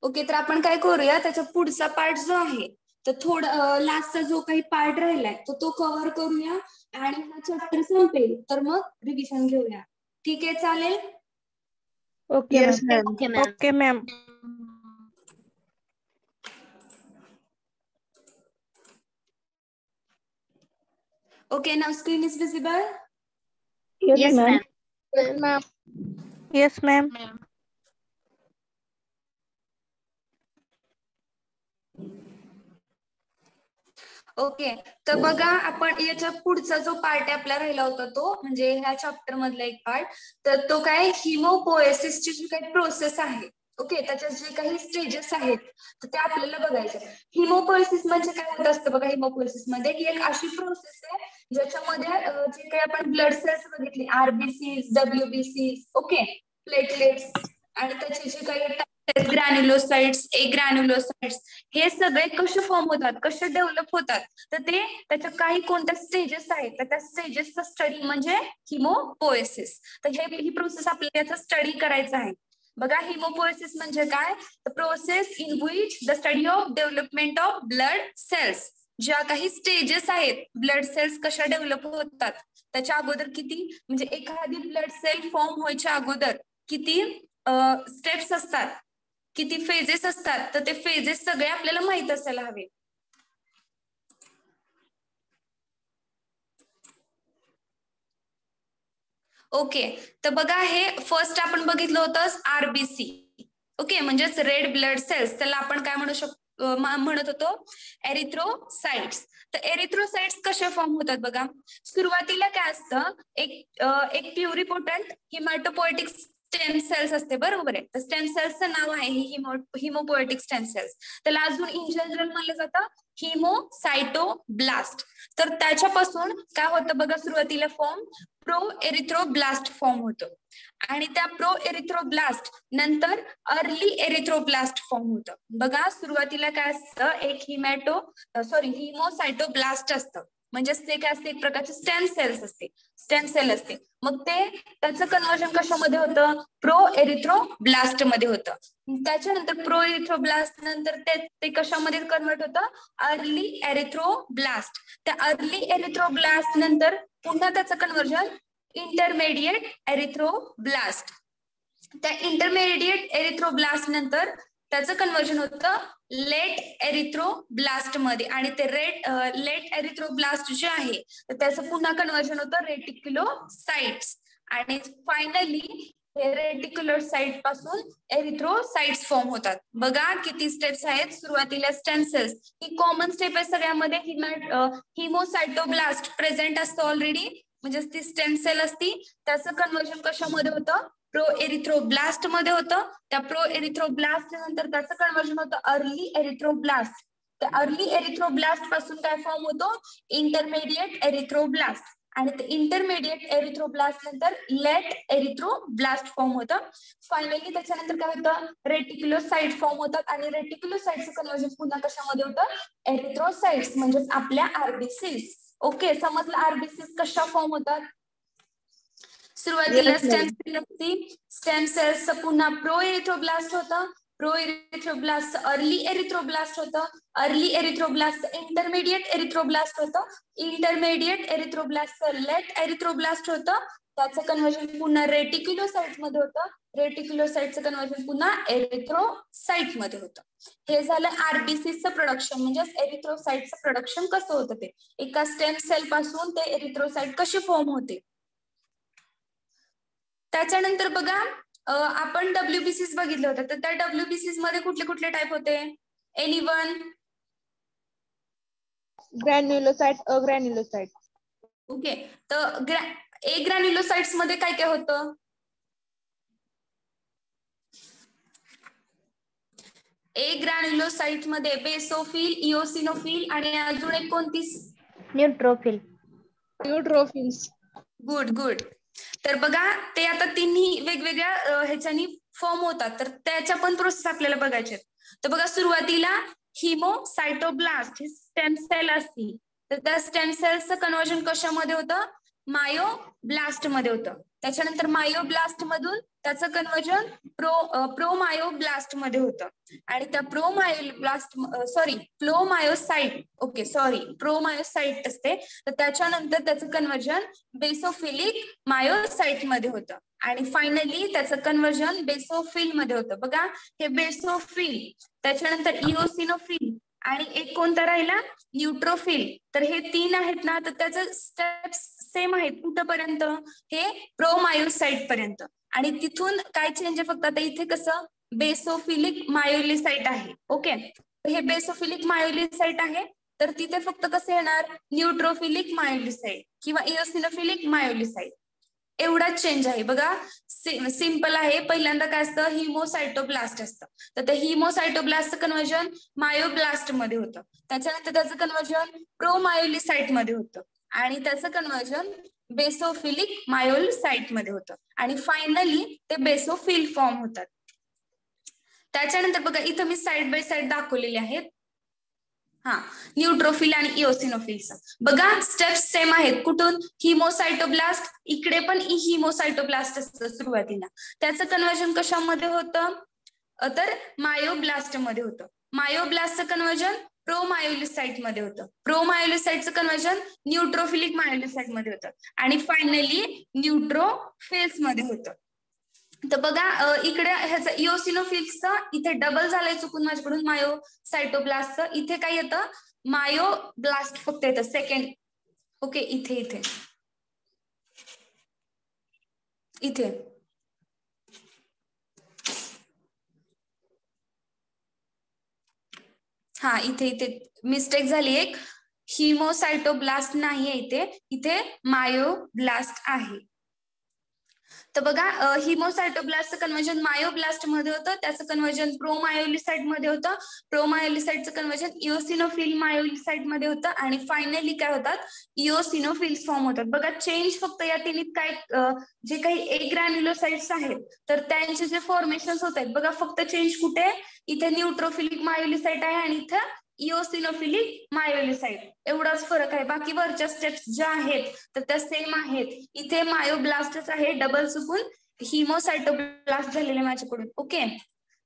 Okay, तर आपण काय करूया, त्याचा पुढचा पार्ट जो आहे तर थोडा लास्टचा जो काही पार्ट राहिलाय तो कव्हर करूया आणि हा चॅप्टर संपेल तर मग रिव्हिजन घेऊया. ठीक आहे, चालेल? Okay Yes, ma'am. ma'am. Okay ma'am. Okay ma'am. Okay, now screen is visible. Yes, Yes, ma'am. ma'am. Yes, ma'am. Yes, ma'am. Okay, तर बघा आपण याच्या पुढचा जो पार्ट आपला राहिला होता तो म्हणजे ह्या चॅप्टर मधला एक पार्ट, तर तो काय हिमोपोएसिसची जी काही प्रोसेस आहे, ओके, त्याच्यात जे काही स्टेजेस आहेत तर ते आपल्याला बघायचे. हिमोपोएसिस म्हणजे काय होत असतं बघा, हिमोपोएसिस मध्ये ही एक अशी प्रोसेस आहे ज्याच्यामध्ये जे काही आपण ब्लड सेल्स बघितले, आरबीसी, डब्ल्यूबीसी, ओके, प्लेटलेट्स आणि त्याचे जे काही ग्रॅन्युलोसाइट्स, ए ग्रॅन्युलोसाइट्स, हे सगळे कसे फॉर्म होतात, कसे डेव्हलप होतात, तर ते त्याच्या काही कोणत्या स्टेजेस आहेत तर त्या स्टेजेसचा स्टडी म्हणजे हिमोपोएसिस. तर ही प्रोसेस आपल्याला याचा स्टडी करायचा आहे. बघा, हिमोपोएसिस म्हणजे काय, the process in which the study of development of blood cells. ज्या काही स्टेजेस आहेत ब्लड सेल्स कशा डेव्हलप होतात त्याच्या अगोदर किती, म्हणजे एखादी ब्लड सेल फॉर्म व्हायच्या अगोदर किती स्टेप्स असतात, किती फेजेस असतात, तर ते फेजेस सगळे आपल्याला माहित असायला हवे. ओके, तर बघा हे फर्स्ट आपण बघितलं होतं आरबीसी, ओके, म्हणजेच रेड ब्लड सेल्स, त्याला आपण काय म्हणत होतो, एरिथ्रोसाइट्स. तर एरिथ्रोसाइट्स कसे फॉर्म होतात बघा, सुरुवातीला काय असतं, एक प्युरिपोटंट हिमॅटोपोएटिक स्टेम सेल्स असते, बरोबर आहे. तर स्टेम सेल्सचं नाव आहे हिमोपोएटिक स्टेम सेल्स. त्याला अजून इन जनरल म्हणलं जातं हिमोसाइटोब्लास्ट. तर त्याच्यापासून काय होतं बघा, सुरुवातीला फॉर्म प्रो एरिथ्रोब्लास्ट फॉर्म होतो आणि त्या प्रो एरिथ्रोब्लास्ट नंतर अर्ली एरिथ्रोब्लास्ट फॉर्म होतं. बघा, सुरुवातीला काय असतं, एक हिमोसाइटोब्लास्ट असतं, म्हणजेच ते काय असते, एक प्रकारचे स्टेम सेल असते. मग ते त्याचं कन्व्हर्जन कशामध्ये होतं, प्रो एरिथ्रोब्लास्ट मध्ये होतं. त्याच्यानंतर प्रो एरिथ्रोब्लास्ट नंतर ते कशामध्ये कन्वर्ट होतं, अर्ली एरिथ्रोब्लास्ट. त्या अर्ली एरिथ्रोब्लास्ट नंतर पुन्हा त्याचं कन्व्हर्जन इंटरमिडिएट एरिथ्रोब्लास्ट. त्या इंटरमिडिएट एरिथ्रोब्लास्ट नंतर त्याचं कन्व्हर्जन होतं लेट एरिथ्रोब्लास्ट मध्ये आणि ते लेट एरिथ्रोब्लास्ट जे आहे तर त्याचं पुन्हा कन्व्हर्जन होतं रेटिक्युलोसाइट्स आणि फायनली रेटिक्युलर साइट पासून एरिथ्रोसाइट्स फॉर्म होतात. बघा किती स्टेप्स आहेत, सुरुवातीला स्टेम सेल्स ही कॉमन स्टेप आहे सगळ्यामध्ये. हिमोसाइटोब्लास्ट प्रेझेंट असतं ऑलरेडी, म्हणजे ती स्टेम सेल असती, त्याचं कन्व्हर्जन कशामध्ये होतं, प्रो एरिथ्रोब्लास्ट मध्ये होतं. त्या प्रो एरिथ्रोब्लास्ट नंतर त्याचं कन्व्हर्जन होतं अर्ली एरिथ्रोब्लास्ट. त्या अर्ली एरिथ्रोब्लास्ट पासून काय फॉर्म होतो, इंटरमिडिएट एरिथ्रोब्लास्ट आणि ते इंटरमिडिएट एरिथ्रोब्लास्ट नंतर लेट एरिथ्रोब्लास्ट फॉर्म होतं. फायनली त्याच्यानंतर काय होतं, रेटिक्युलोसाइट फॉर्म होतात आणि रेटिक्युलोसाइटचं कन्व्हर्जन पुन्हा कशामध्ये होतं, एरिथ्रोसाइट्स म्हणजेच आपल्या आरबीसीस. ओके, समजलं आरबीसीस कशा फॉर्म होतात. सुरुवातीला स्टेम सेल असती, स्टेम सेल्सचं पुन्हा प्रो एरिथ्रोब्लास्ट होतं, प्रो एरिथ्रोब्लास्ट अर्ली एरिथ्रोब्लास्ट होतं, अर्ली एरिथ्रोब्लास्ट इंटरमिडिएट एरिथ्रोब्लास्ट होतं, इंटरमिडिएट एरिथ्रोब्लास्ट लेट एरिथ्रोब्लास्ट होतं, त्याचं कन्व्हर्जन पुन्हा रेटिक्युलोसाइट मध्ये होतं, रेटिक्युलोसाइटचं कन्व्हर्जन पुन्हा एरिथ्रोसाइट मध्ये होतं. हे झालं आरबीसीचं प्रोडक्शन, म्हणजेच एरिथ्रोसाइटचं प्रोडक्शन कसं होतं ते, एका स्टेम सेल पासून ते एरिथ्रोसाइट कशी फॉर्म होते. त्याच्यानंतर बघा आपण डब्ल्यूबीसीस बघितलं होतं, तर त्या डब्ल्यूबीसीस मध्ये कुठले कुठले टाइप होते, एनीवन. ग्रॅन्युलोसाइट, अग्रॅन्युलोसाइट. ओके, तर ए ग्रॅन्युलोसाइट्स मध्ये काय काय होतं, ए ग्रॅन्युलोसाइट मध्ये बेसोफिल, इओसिनोफिल आणि अजून एक कोणती, न्यूट्रोफिल. न्यूट्रोफिल्स. Good good. तर बघा ते आता तिन्ही वेगवेगळ्या ह्याच्यानी फॉर्म होतात, तर त्याच्या पण प्रोसेस आपल्याला बघायचे. तर बघा सुरुवातीला हिमोसाइटोब्लास्ट ही स्टेम सेल असती, तर त्या स्टेम सेल्सचं कन्व्हर्जन कशामध्ये होतं, मायोब्लास्ट मध्ये होतं. त्याच्यानंतर मायोब्लास्ट मधून त्याचं कन्वर्जन प्रोमायोब्लास्ट मध्ये होतं. आणि त्या प्रोमायोसाइट असते, तर त्याच्यानंतर त्याचं कन्वर्जन बेसोफिलिक मायोसाइट मध्ये होतं. आणि फायनली त्याचं कन्वर्जन बेसोफिल मध्ये होतं. बघा हे बेसोफिल, त्याच्यानंतर इओसिनोफिल आणि एक कोणता राहिला न्यूट्रोफिल. तर हे 3 आहेत ना, तर त्याचं स्टेप्स सेम आहेत कुठपर्यंत, हे प्रोमायोसाइट पर्यंत. आणि तिथून काय चेंज आहे फक्त, आता इथे कसं बेसोफिलिक मायोलिसाइट आहे. ओके, हे बेसोफिलिक मायोलिसाइट आहे, तर तिथे फक्त कसं येणार न्यूट्रोफिलिक मायोलिसाइट किंवा इओसिनोफिलिक मायोलिसाइट. एवढाच चेंज आहे. बघा सिंपल आहे. पहिल्यांदा काय असतं हिमोसायटोब्लास्ट असतं, तर त्या हिमोसायटोब्लास्टचं कन्वर्जन मायोब्लास्ट मध्ये होतं. त्याच्यानंतर त्याचं कन्वर्जन प्रोमायोलिसाइट मध्ये होतं आणि त्याचं कन्वर्जन बेसोफिलिक मायोलिसाइट मध्ये होतं आणि फायनली ते बेसोफिल फॉर्म होतात. त्याच्यानंतर बघा इथं मी साइड बाय साइड दाखवलेले आहेत. न्यूट्रोफिल आणि इओसिनोफिलचं बघा स्टेप्स सेम आहेत. कुठून हिमोसायटोब्लास्ट, इकडे पण हिमोसायटोब्लास्ट असतं सुरुवातीला. त्याचं कन्वर्जन कशामध्ये होतं, तर मायोब्लास्ट मध्ये होतं. मायोब्लास्टचं कन्वर्जन प्रोमायोलिसाइट मध्ये होतं. प्रोमायोलिसाइटचं कन्वर्जन न्यूट्रोफिलिक मायोलिसाइट मध्ये होतं आणि फायनली न्यूट्रोफिल्स मध्ये होतं. तर बघा इकडे ह्याचं इओसिनोफिल्सचं इथे डबल झालंय चुकून माझ्याकडून मायोसायटोब्लास्टचं. इथे काय येतं मायोब्लास्ट फक्त येतं सेकंड. ओके, इथे इथे इथे इथे इथे मिस्टेक झाली एक. हिमोसायटोब्लास्ट नाहीये इथे मायोब्लास्ट आहे. तर बघा हिमोसायटोब्लास्टचं कन्वर्जन मायोब्लास्ट मध्ये होतं, त्याचं कन्वर्जन प्रोमायोलिसाइट मध्ये होतं, प्रोमायोलिसाइटचं कन्वर्जन इओसिनोफिल मायोलिसाइट मध्ये होतं आणि फायनली काय होतात इओसिनोफिल्स फॉर्म होतात. बघा चेंज फक्त या तिन्हीत काय जे काही एग्रॅन्युलोसाइट्स आहेत तर त्यांचे जे फॉर्मेशन्स होत आहेत बघा, फक्त चेंज कुठे इथे न्यूट्रोफिलिक मायोलिसाइट आहे आणि इथं इओसिनोफिलिक मायोलिसाइट, एवढाच फरक आहे. बाकी वरच्या स्टेप्स ज्या आहेत तर त्या सेम आहेत. इथे मायोब्लास्टच आहे, डबल चुकून हिमोसायटोब्लास्ट झालेले माझ्याकडून. ओके,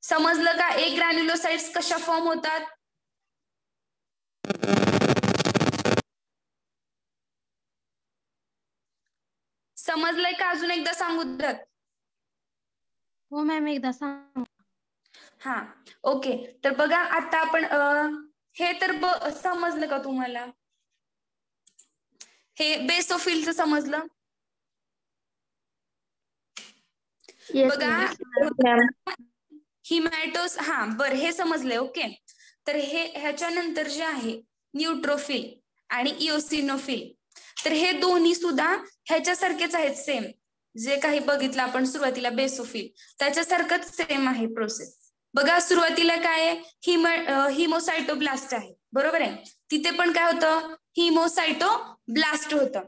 समजलं का एक ग्रॅन्युलोसाइट्स कशा फॉर्म होतात. समजलंय का, अजून एकदा सांगू द्यात. हो मॅम, एकदा सांग. ओके, तर बघा आता आपण हे तर समजलं का तुम्हाला, हे बेसोफिलचं समजलं. बघा हिमॅटोस बरं हे समजलंय. ओके, तर हे ह्याच्यानंतर जे आहे न्यूट्रोफिल आणि इओसिनोफिल, तर हे दोन्ही सुद्धा ह्याच्यासारखेच आहेत. सेम जे काही बघितलं आपण सुरुवातीला बेसोफिल त्याच्यासारखंच सेम आहे प्रोसेस. बघा सुरुवातीला काय आहे हिमोसायटोब्लास्ट आहे, बरोबर आहे. तिथे पण काय होतं हिमोसायटोब्लास्ट होतं.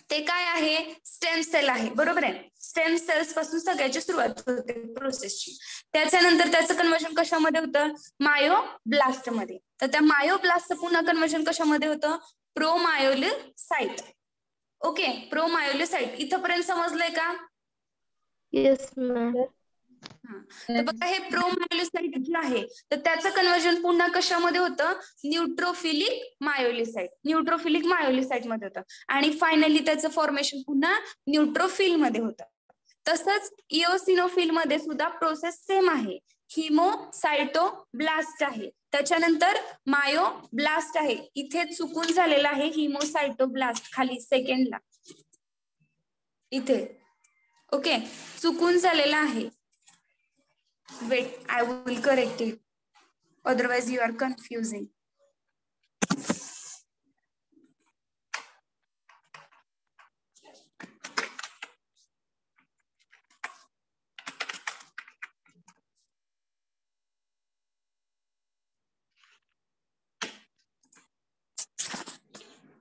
ते काय आहे स्टेम सेल आहे, बरोबर आहे. स्टेम सेल्स पासून सगळ्याची सुरुवात होते प्रोसेसची. त्याच्यानंतर त्याचं कन्वर्जन कशामध्ये होतं मायोब्लास्ट मध्ये. तर त्या मायोब्लास्टचं पुन्हा कन्वर्जन कशामध्ये होतं प्रोमायोलिसाइट. ओके, प्रोमायोलिसाइट इथपर्यंत समजलंय का. Yes ma'am. तर बघा हे प्रोमायोलिसाइट जे आहे तर त्याचं कन्वर्जन पुन्हा कशामध्ये होतं न्यूट्रोफिलिक मायोलिसाइट मध्ये होतं आणि फायनली त्याचं फॉर्मेशन पुन्हा न्यूट्रोफिल मध्ये होतं. तसंच इओसिनोफिल मध्ये सुद्धा प्रोसेस सेम आहे. हिमोसायटोब्लास्ट आहे, त्याच्यानंतर मायोब्लास्ट आहे. इथे चुकून झालेला आहे हिमोसायटोब्लास्ट खाली सेकंडला इथे. ओके, चुकून झालेला आहे. Wait, I will correct it. Otherwise, you are confusing.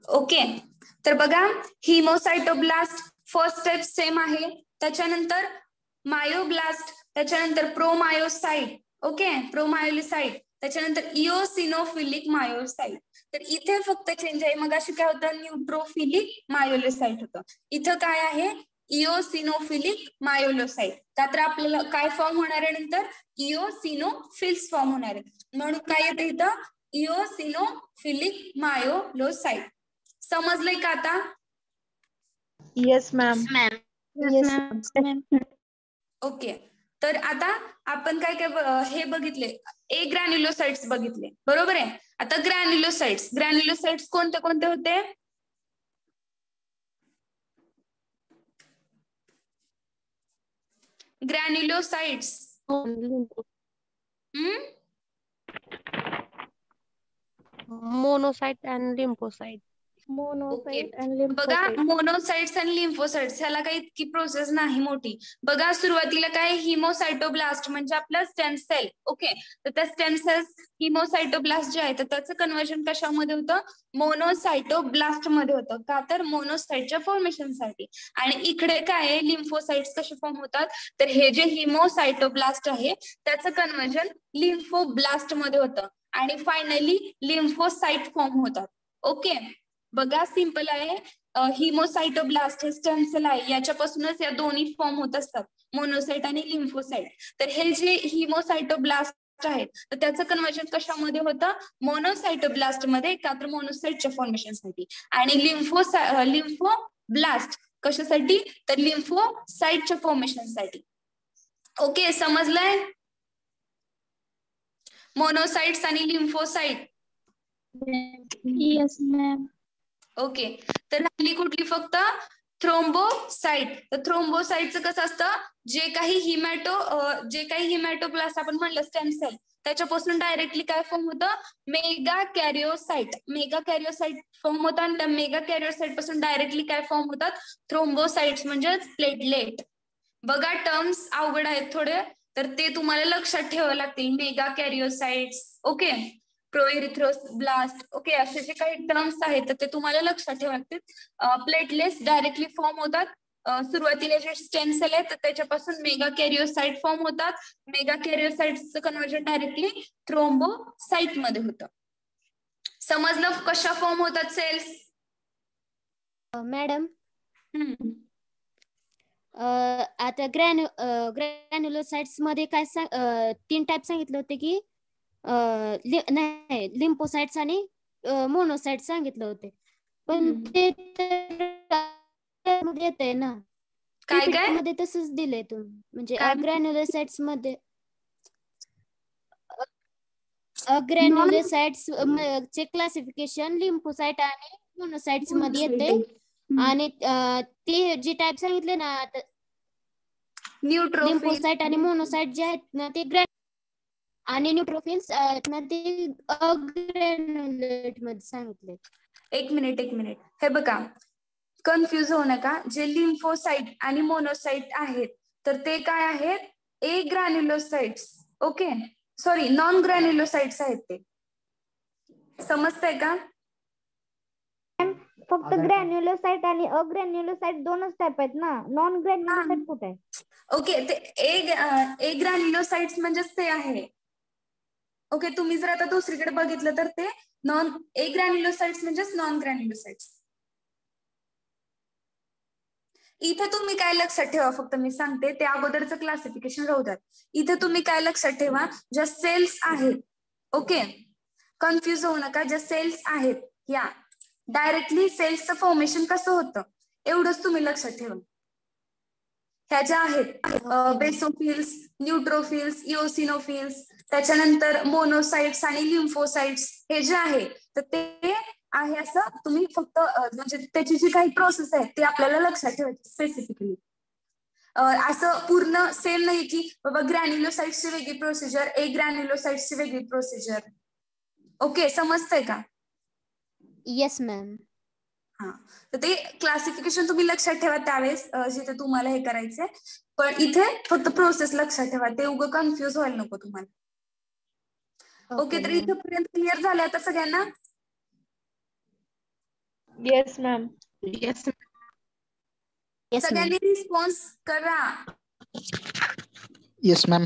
Okay, तर बघा हिमोसायटोब्लास्ट फर्स्ट स्टेप सेम आहे. त्याच्यानंतर मायोब्लास्ट, त्याच्यानंतर प्रोमायोसाइट. ओके, प्रोमायोलिसाइट, त्याच्यानंतर इओसिनोफिलिक मायोसाइट. तर इथे फक्त चेंज आहे. मग अशी काय होतं, न्यूट्रोफिलिक मायोलोसाइट होतं. इथं काय आहे, इओसिनोफिलिक मायोलोसाइट. का तर आपल्याला काय फॉर्म होणार आहे नंतर, इओसिनोफिल्स फॉर्म होणार आहे. म्हणून काय येतं इथं, इओसिनोफिलिक मायोलोसाइट. समजलंय का आता? Yes, ma'am. Yes, ma'am. Okay. तर आता आपण काय काय हे बघितले, ए ग्रॅन्युलोसाइट्स बघितले, बरोबर आहे. आता ग्रॅन्युलोसाइट्स कोणते कोणते होते? ग्रॅन्युलोसाइट्स Monocyte and lymphocyte. ओके. बघा, मोनोसाइट्स आणि लिम्फोसाइट्स ह्याला काही इतकी प्रोसेस नाही मोठी. बघा, सुरुवातीला काय, हिमोसाइटोब्लास्ट म्हणजे आपला स्टेम सेल. ओके. तर त्या स्टेम सेल्स हिमोसाइटोब्लास्ट जे आहे तर त्याचं कन्व्हर्जन कशामध्ये होतं, मोनोसाइटोब्लास्ट मध्ये होतं. का तर मोनोसाइटच्या फॉर्मेशनसाठी. आणि इकडे काय आहे, लिम्फोसाइट्स कसे फॉर्म होतात, तर हे जे हिमोसाइटोब्लास्ट आहे त्याचं कन्व्हर्जन लिम्फोब्लास्ट मध्ये होतं. आणि फायनली लिम्फोसाइट फॉर्म होतात. ओके. बघा, सिंपल आहे. हिमोसाइटोब्लास्ट हे स्टेम सेल आहे, याच्यापासूनच या दोन्ही फॉर्म होत असतात, मोनोसाइट आणि लिम्फोसाइट. तर हे जे हिमोसाइटोब्लास्ट आहेत तर त्याचं कन्व्हर्जन कशामध्ये होतं, मोनोसाइटोब्लास्ट मध्ये, का तर मोनोसाइटच्या फॉर्मेशनसाठी. आणि लिम्फोब्लास्ट कशासाठी, तर लिम्फोसाइटच्या फॉर्मेशनसाठी. ओके, समजलंय? मोनोसाइट्स आणि लिम्फोसाइट. Yes, ma'am. ओके. तर राहिली कुठली फक्त, थ्रोम्बोसाइट. तर थ्रोम्बोसाइटचं कसं असतं, जे काही हिमॅटोप्लास्ट आपण म्हणलं स्टेम सेल त्याच्यापासून डायरेक्टली काय फॉर्म होतं, मेगा कॅरिओसाइट फॉर्म होतं. आणि त्या मेगा कॅरिओसाइट पासून डायरेक्टली काय फॉर्म होतात, थ्रोम्बोसाइट्स म्हणजे प्लेटलेट. बघा, टर्म्स अवघड आहेत थोडे, तर ते तुम्हाला लक्षात ठेवावं लागतील. मेगा कॅरिओसाइट्स, ओके, प्रोएरिथ्रोब्लास्ट, ओके, असे जे काही टर्म्स आहेत तर ते तुम्हाला लक्षात ठेवावे लागतील. प्लेटलेट्स डायरेक्टली फॉर्म होतात. सुरुवातीला जे स्टेम सेल आहेत तर त्याच्यापासून मेगा कॅरिओसाइट फॉर्म होतात. मेगा कॅरिओसाइटचं कन्व्हर्जन डायरेक्टली थ्रोम्बोसाइट मध्ये होतं. समजलं कशा फॉर्म होतात सेल्स? मॅडम, आता ग्रॅन्युलोसाइट्स मध्ये काय 3 टाइप सांगितले होते की नाही, लिम्फोसाइट्स आणि मोनोसाइट सांगितले होते. पण ते येतंय ना, काय मध्ये तसंच दिलंय तुम्ही. म्हणजे ग्रॅन्युलोसाइट्स मध्ये ग्रॅन्युलोसाइट्स चे क्लासिफिकेशन लिम्फोसाइट आणि मोनोसाइट्स मध्ये येते. आणि ते जे टाइप सांगितले ना, लिम्फोसाइट आणि मोनोसाइट जे आहेत ना ते आणि न्यूट्रोफिल्स ना ते अग्रॅन्युलेट मध्ये सांगितले. एक मिनिट. हे बघा, कन्फ्युज होऊ नका. जे लिम्फोसाइट आणि मोनोसाइट आहेत तर ते काय आहेत, ए ग्रॅन्युलोसाइट्स. ओके, सॉरी, नॉन ग्रॅन्युलोसाइट्स आहेत ते. समजतंय का? फक्त ग्रॅन्युलोसाइट आणि अग्रॅन्युलोसाइट दोनच टाइप आहेत ना, नॉन ग्रॅन्युलोसाइट कुठे आहे? ओके, ते ए ग्रॅन्युलोसाइट्स म्हणजेच ते आहे. ओके, तुम्ही जर आता दुसरीकडे बघितलं तर ते ए ग्रॅन्युलोसाइट्स म्हणजेच नॉन ग्रॅन्युलोसाइट्स. इथे तुम्ही काय लक्षात ठेवा, फक्त मी सांगते, ते अगोदरचं क्लासिफिकेशन राहू द्या. इथे तुम्ही काय लक्षात ठेवा, ज्या सेल्स आहेत, ओके, कन्फ्युज होऊ नका, ज्या सेल्स आहेत या डायरेक्टली सेल्सचं फॉर्मेशन कसं होतं एवढंच तुम्ही लक्षात ठेवा. ह्या ज्या आहेत बेसोफिल्स, न्यूट्रोफिल्स, इओसिनोफिल्स, त्याच्यानंतर मोनोसाइट्स आणि लिम्फोसाइट्स हे जे आहे तर ते आहे असं तुम्ही फक्त म्हणजे त्याची जी काही प्रोसेस आहे ते आपल्याला लक्षात ठेवायची स्पेसिफिकली. असं पूर्ण सेम नाही की बाबा ग्रॅन्युलोसाइट्सची वेगळी प्रोसिजर, ए ग्रॅन्युलोसाइट्सची वेगळी प्रोसिजर. ओके, समजतंय का? Yes ma'am. हा, तर ते क्लासिफिकेशन तुम्ही लक्षात ठेवा त्यावेळेस जिथे तुम्हाला हे करायचंय. पण इथे फक्त प्रोसेस लक्षात ठेवा, ते उगं कन्फ्युज व्हायला नको तुम्हाला. ओके, तर इथपर्यंत क्लिअर झालं आता सगळ्यांना? Yes, ma'am. येस. सगळ्यांनी रिस्पॉन्स करा. Yes, ma'am.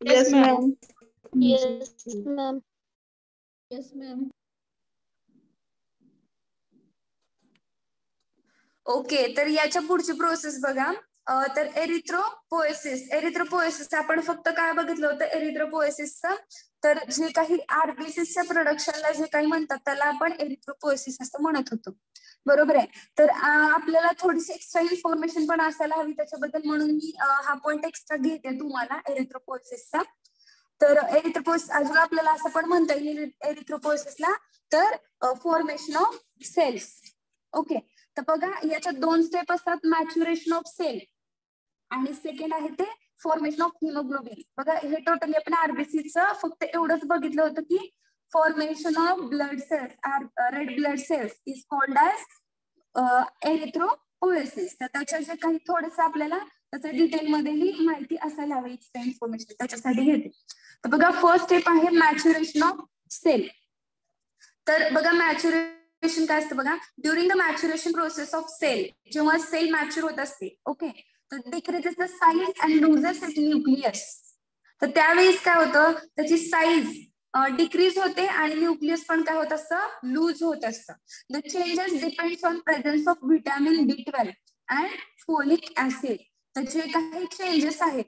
Yes, ma'am. Yes ma'am. Yes ma'am. Okay, तर याच्या पुढची प्रोसेस बघा. तर एरिथ्रोपोएसिस आपण फक्त काय बघितलं होतं एरिथ्रोपोएसिसचं, तर जे काही आरबीसीच्या प्रोडक्शनला जे काही म्हणतात त्याला आपण एरिथ्रोपोएसिस असं म्हणत होतो. बरोबर आहे. तर आपल्याला थोडीशी एक्स्ट्रा इन्फॉर्मेशन पण असायला हवी त्याच्याबद्दल, म्हणून मी हा पॉइंट एक्स्ट्रा घेते तुम्हाला एरिथ्रोपोएसिसचा. तर एरिथ्रोपोएसिस अजून आपल्याला असं पण म्हणता येईल एरिथ्रोपोएसिसला तर फॉर्मेशन ऑफ सेल्स. ओके, तर बघा याच्यात 2 स्टेप असतात, मॅच्युरेशन ऑफ सेल आणि सेकंड आहे ते फॉर्मेशन ऑफ हिमोग्लोबिन. बघा हे टोटली आपण आरबीसीचं फक्त एवढंच बघितलं होतं की formation of blood cells red blood cells is called as erythropoiesis. तर त्याच्या जे काही थोडंसं आपल्याला त्याच्या डिटेलमध्येही माहिती असायला हवी इन्फॉर्मेशन त्याच्यासाठी घेते. तर बघा फर्स्ट स्टेप आहे मॅच्युरेशन ऑफ सेल. तर बघा मॅच्युरेशन काय असतं बघा, during the maturation process of cell, जेव्हा सेल मॅच्युर होत असते ओके, तर decreases the size and loses it nucleus. तर त्यावेळेस काय होतं त्याची साईज डिक्रीज होते आणि न्यूक्लियस पण काय होत असतं लूज होत असतं. The changes depends on presence of vitamin B12 and folic acid. तर जे काही चेंजेस आहेत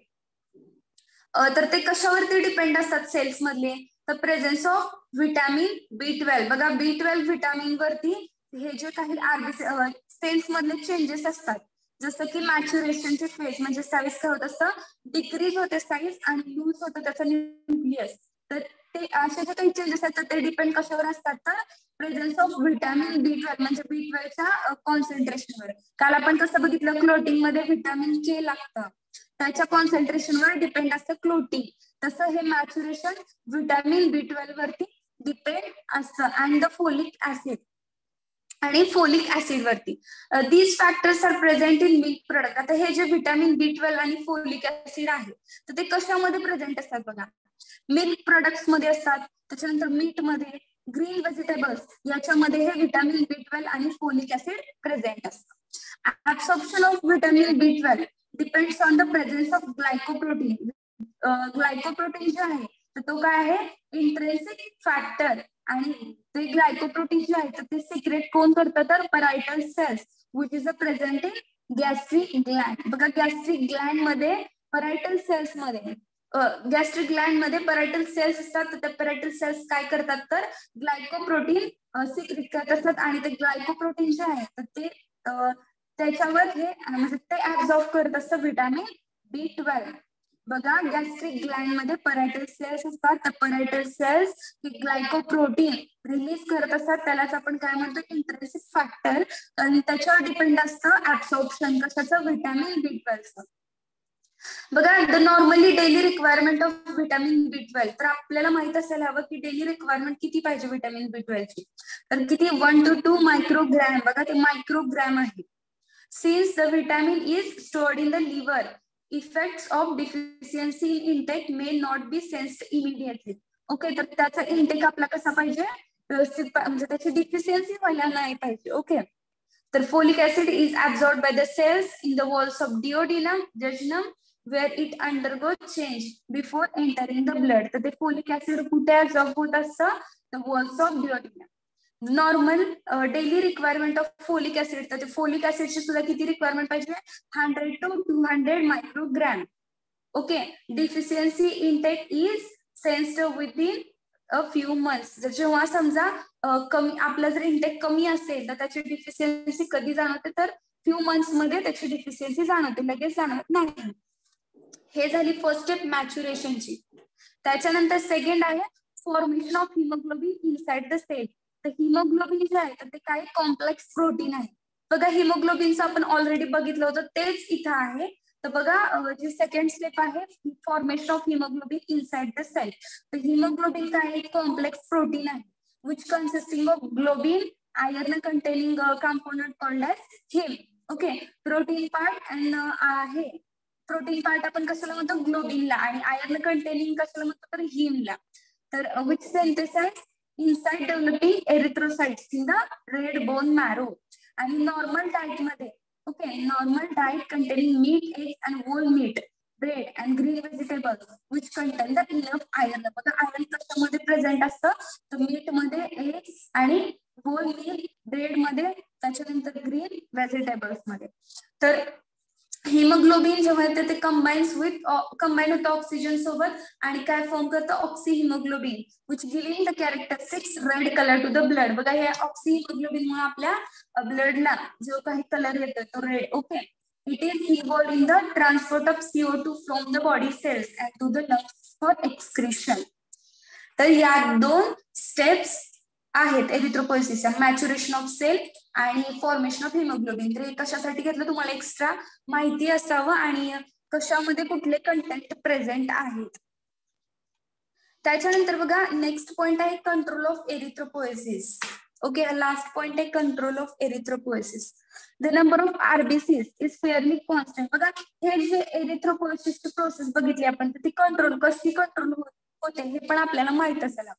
तर ते कशावरती डिपेंड असतात सेल्स मधले, तर प्रेझेन्स ऑफ व्हिटॅमिन B12. बघा B12 व्हिटॅमिन वरती हे जे काही आरबीसी सेल्स मधले चेंजेस असतात, जसं की मॅच्युरेशनचे फेज म्हणजे साईज काय होत असतं डिक्रीज होते साईज आणि लूज होतं त्याचं न्यूक्लियस. तर ते असे जे काही चेंजेस आहेत ते डिपेंड कशावर असतात तर प्रेझेन्स ऑफ व्हिटॅमिन B12 म्हणजे B12च्या कॉन्सन्ट्रेशनवर. काल आपण कसं बघितलं क्लोटिंग मध्ये व्हिटॅमिन K लागतं, त्याच्या कॉन्सन्ट्रेशनवर डिपेंड असतं क्लोटिंग. तसं हे मॅच्युरेशन व्हिटॅमिन B12 वरती डिपेंड असतं अँड द फोलिक ऍसिड आणि फोलिक ऍसिड वरती. These factors are present in milk product. आता हे जे व्हिटॅमिन B12 आणि फोलिक ऍसिड आहे तर ते कशामध्ये प्रेझेंट असतात बघा, मिल्क प्रोडक्ट्स मध्ये असतात, त्याच्यानंतर मीट मध्ये, ग्रीन व्हेजिटेबल्स याच्यामध्ये हे व्हिटॅमिन B12 आणि फोलिक ऍसिड प्रेझेंट असतं. Absorption of vitamin B12 depends on the presence of glycoprotein. Glycoprotein जे आहे तर तो काय आहे इंट्रेन्सिक फॅक्टर, आणि ते ग्लायकोप्रोटीन जे आहे तर ते सिक्रेट कोण करतं तर parietal cells which is a present in gastric gland. बघा गॅस्ट्रिक ग्लँड मध्ये परायटल सेल्स मध्ये गॅस्ट्रिक ग्लँड मध्ये परायटल सेल्स असतात, तर त्या परायटल सेल्स काय करतात तर ग्लायकोप्रोटीन सिक्रेट करत असतात आणि ते ग्लायकोप्रोटीन जे आहे तर ते त्याच्यावर हे म्हणजे ते ऍब्झॉर्ब करत असतं व्हिटॅमिन B12. बघा गॅस्ट्रिक ग्लँड मध्ये परायटल सेल्स असतात, त्या परायटल सेल्स हे ग्लायकोप्रोटीन रिलीज करत असतात, त्यालाच आपण काय म्हणतो इंट्रेन्सिक फॅक्टर, आणि त्याच्यावर डिपेंड असतं ऍब्सॉर्प्शन कशाचं व्हिटॅमिन B12चं. बघा the normally daily requirement of vitamin B12. तर आपल्याला माहित असायला हवं की डेली रिक्वायरमेंट किती पाहिजे व्हिटॅमिन B12 ची, तर किती 1 to 2 मायक्रोग्रॅम. बघा ते मायक्रोग्रॅम आहे. Since the vitamin is stored in the liver, effects of deficiency in intake may not be sensed immediately. Okay, तर त्याचा इंटेक आपला कसा पाहिजे व्यवस्थित, म्हणजे त्याची डिफिशियन्सी व्हायला नाही पाहिजे. ओके, तर folic acid is absorbed by the cells in the walls of duodenum jejunum where it undergoes change before entering the blood. तर ते फोलिक ऍसिड कुठे ऍब्सॉर्ब होत असतं the walls of duodenum. Normal daily requirement of folic acid, तर folic ऍसिडची सुद्धा किती requirement पाहिजे 100 to 200 microgram. Okay, deficiency intake is sensed within a few months. जेव्हा समजा कमी आपला जर इंटेक कमी असेल तर त्याची डिफिशियन्सी कधी जाणवते तर फ्यू मंथ्स मध्ये त्याची डिफिशियन्सी जाणवते, लगेच जाणवत नाही. हे झाली फर्स्ट स्टेप मॅच्युरेशनची. त्याच्यानंतर सेकंड आहे formation of haemoglobin inside the cell. तर हिमोग्लोबिन जे आहे तर ते काही कॉम्प्लेक्स प्रोटीन आहे. बघा हिमोग्लोबिनचं आपण ऑलरेडी बघितलं होतं तेच इथं आहे. तर बघा जी सेकंड स्टेप आहे formation of haemoglobin inside the cell. तर हिमोग्लोबिन काय एक कॉम्प्लेक्स प्रोटीन आहे which consisting of globin iron containing component called as haem. Okay, protein part and आहे प्रोटीन पार्ट आपण कशाला म्हणतो ग्लोबिनला, आणि आयर्न कंटेनिंग कशाला म्हणतो तर हिमला. तर which synthesise inside developing erythrocytes in the red bone marrow. आणि नॉर्मल डाएट मध्ये okay, normal diet containing meat eggs and whole meat bread and green vegetables which contain the enough iron. बघा iron कशामध्ये present असतं तर meet मध्ये eggs आणि hole meal bread मध्ये, त्याच्यानंतर ग्रीन व्हेजिटेबल्स मध्ये. तर हिमोग्लोबिन जेव्हा येते ते कंबाईन विथ ऑक्सिजन सोबत आणि काय फॉर्म करतं oxy haemoglobin which giving the characteristics red colour to the blood. बघा हे ऑक्सी हिमोग्लोबिन मुळे आपल्या ब्लडला जो काही कलर येतो तो red. Okay, it is involved in the transport of CO2 from the body cells and to the lungs for excretion. तर या 2 स्टेप्स आहेत एरिथ्रोपोएसिसच्या, मॅच्युरेशन ऑफ सेल आणि फॉर्मेशन ऑफ हिमोग्लोबिन. तर हे कशासाठी घेतलं तुम्हाला एक्स्ट्रा माहिती असावं आणि कशामध्ये कुठले कंटेंट प्रेझेंट आहेत. त्याच्यानंतर बघा नेक्स्ट पॉइंट आहे control of erythropoiesis. Okay, last point आहे control of erythropoiesis. The number of RBCs is fairly constant. बघा हे जे एरिथ्रोपोएसिसची प्रोसेस बघितली आपण, ती कंट्रोल कशी कंट्रोल होते हे पण आपल्याला माहित असेल.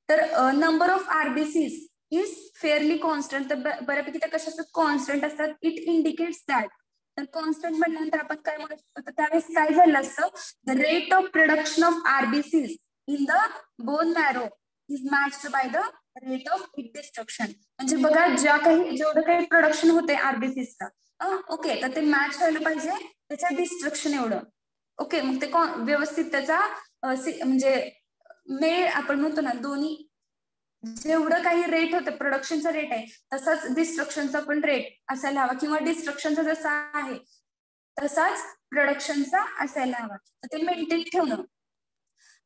तर number of RBCs is fairly constant. तर बऱ्यापैकी त्या कशा असतात, कॉन्स्टंट असतात. It indicates that. तर कॉन्स्टंट म्हणल्यानंतर आपण काय म्हणू शकतो, त्यावेळेस काय झालं असतं, the rate of production of RBCs in the bone marrow is matched by the rate of hit destruction. म्हणजे बघा जेवढं काही प्रोडक्शन होते RBCsचं, ओके, तर ते मॅच व्हायला पाहिजे त्याच्या डिस्ट्रक्शन एवढं. ओके, मग ते व्यवस्थित त्याचा म्हणजे मेळ आपण म्हणतो ना, दोन्ही जेवढं काही रेट होतं प्रोडक्शनचा रेट आहे तसाच डिस्ट्रक्शनचा पण रेट असायला हवा, किंवा डिस्ट्रक्शनचा जसा आहे तसाच प्रोडक्शनचा असायला हवा. ते मेंटेन ठेवणं.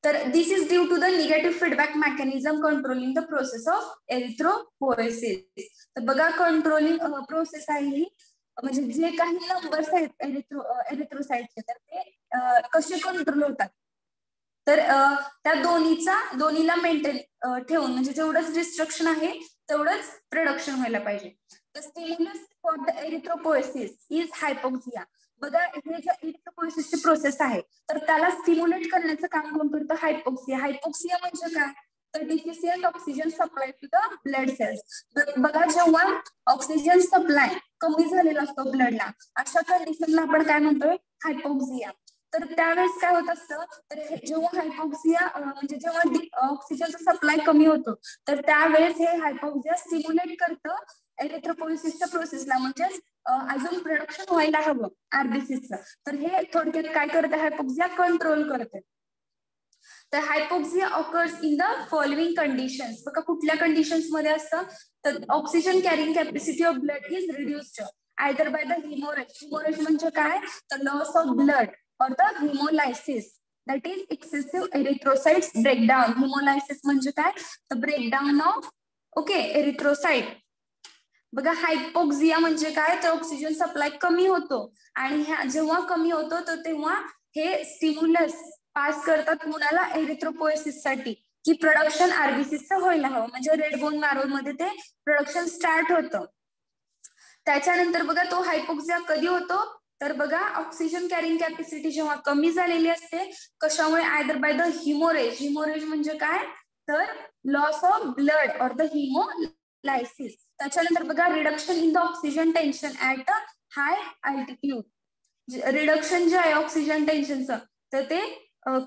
तर this is due to the negative feedback mechanism controlling the process of erythropoiesis. तर बघा कंट्रोलिंग प्रोसेस आहे ही, म्हणजे जे काही नंबर्स आहेत एरिथ्रोसाइटचे तर ते कसे कंट्रोल होतात. तर त्या दोन्हीला मेंटेन ठेवून, म्हणजे जेवढंच डिस्ट्रक्शन आहे तेवढंच प्रोडक्शन व्हायला पाहिजे. The stimulus for the erythropoiesis is hypoxia. बघा हे जे एरिथ्रोपोएसिसची प्रोसेस आहे तर त्याला स्टिम्युलेट करण्याचं काम कोण करतं, हायपोक्सिया. हायपोक्सिया म्हणजे काय, तर deficient oxygen supply to the blood cells. बघा जेव्हा ऑक्सिजन सप्लाय कमी झालेला असतो ब्लडला, अशा कंडिशनला आपण काय म्हणतोय, हायपोक्सिया. तर त्यावेळेस काय होत असतं, तर जेव्हा हायपोक्सिया म्हणजे जेव्हा ऑक्सिजनचा सप्लाय कमी होतो तर त्यावेळेस हे हायपोक्सिया स्टिम्युलेट करतं एरिथ्रोपोएसिसच्या प्रोसेसला, म्हणजे अजून प्रोडक्शन व्हायला हवं RBCचं. तर हे थोडक्यात काय करते, हायपोक्सिया कंट्रोल करते. तर hypoxia occurs in the following conditions. बघा कुठल्या कंडिशन्स मध्ये असतं, तर oxygen carrying capacity of blood is reduced either by the haemorrhage. Haemorrhage म्हणजे काय, तर loss of blood or the hemolysis, that is excessive erythrocytes breakdown. Hemolysis म्हणजे काय, the breakdown of erythrocyte. बघा हायपोक्सिया म्हणजे काय, तर ऑक्सिजन सप्लाय कमी होतो आणि जेव्हा कमी होतो तर तेव्हा हे स्टिम्युलस पास करतात कुणाला, एरिथ्रोपोएसिस साठी, की प्रोडक्शन RBCचं व्हायला हवं, म्हणजे रेड बोन मॅरो मध्ये ते प्रोडक्शन स्टार्ट होतं. त्याच्यानंतर बघा तो हायपोक्सिया कधी होतो, तर बघा ऑक्सिजन कॅरिंग कॅपॅसिटी जेव्हा कमी झालेली असते, कशामुळे, either by the haemorrhage. Haemorrhage म्हणजे काय, तर लॉस ऑफ ब्लड और द हिमोलायसिस. त्याच्यानंतर बघा reduction in the oxygen tension at a high altitude. Reduction जे आहे ऑक्सिजन टेन्शनचं तर ते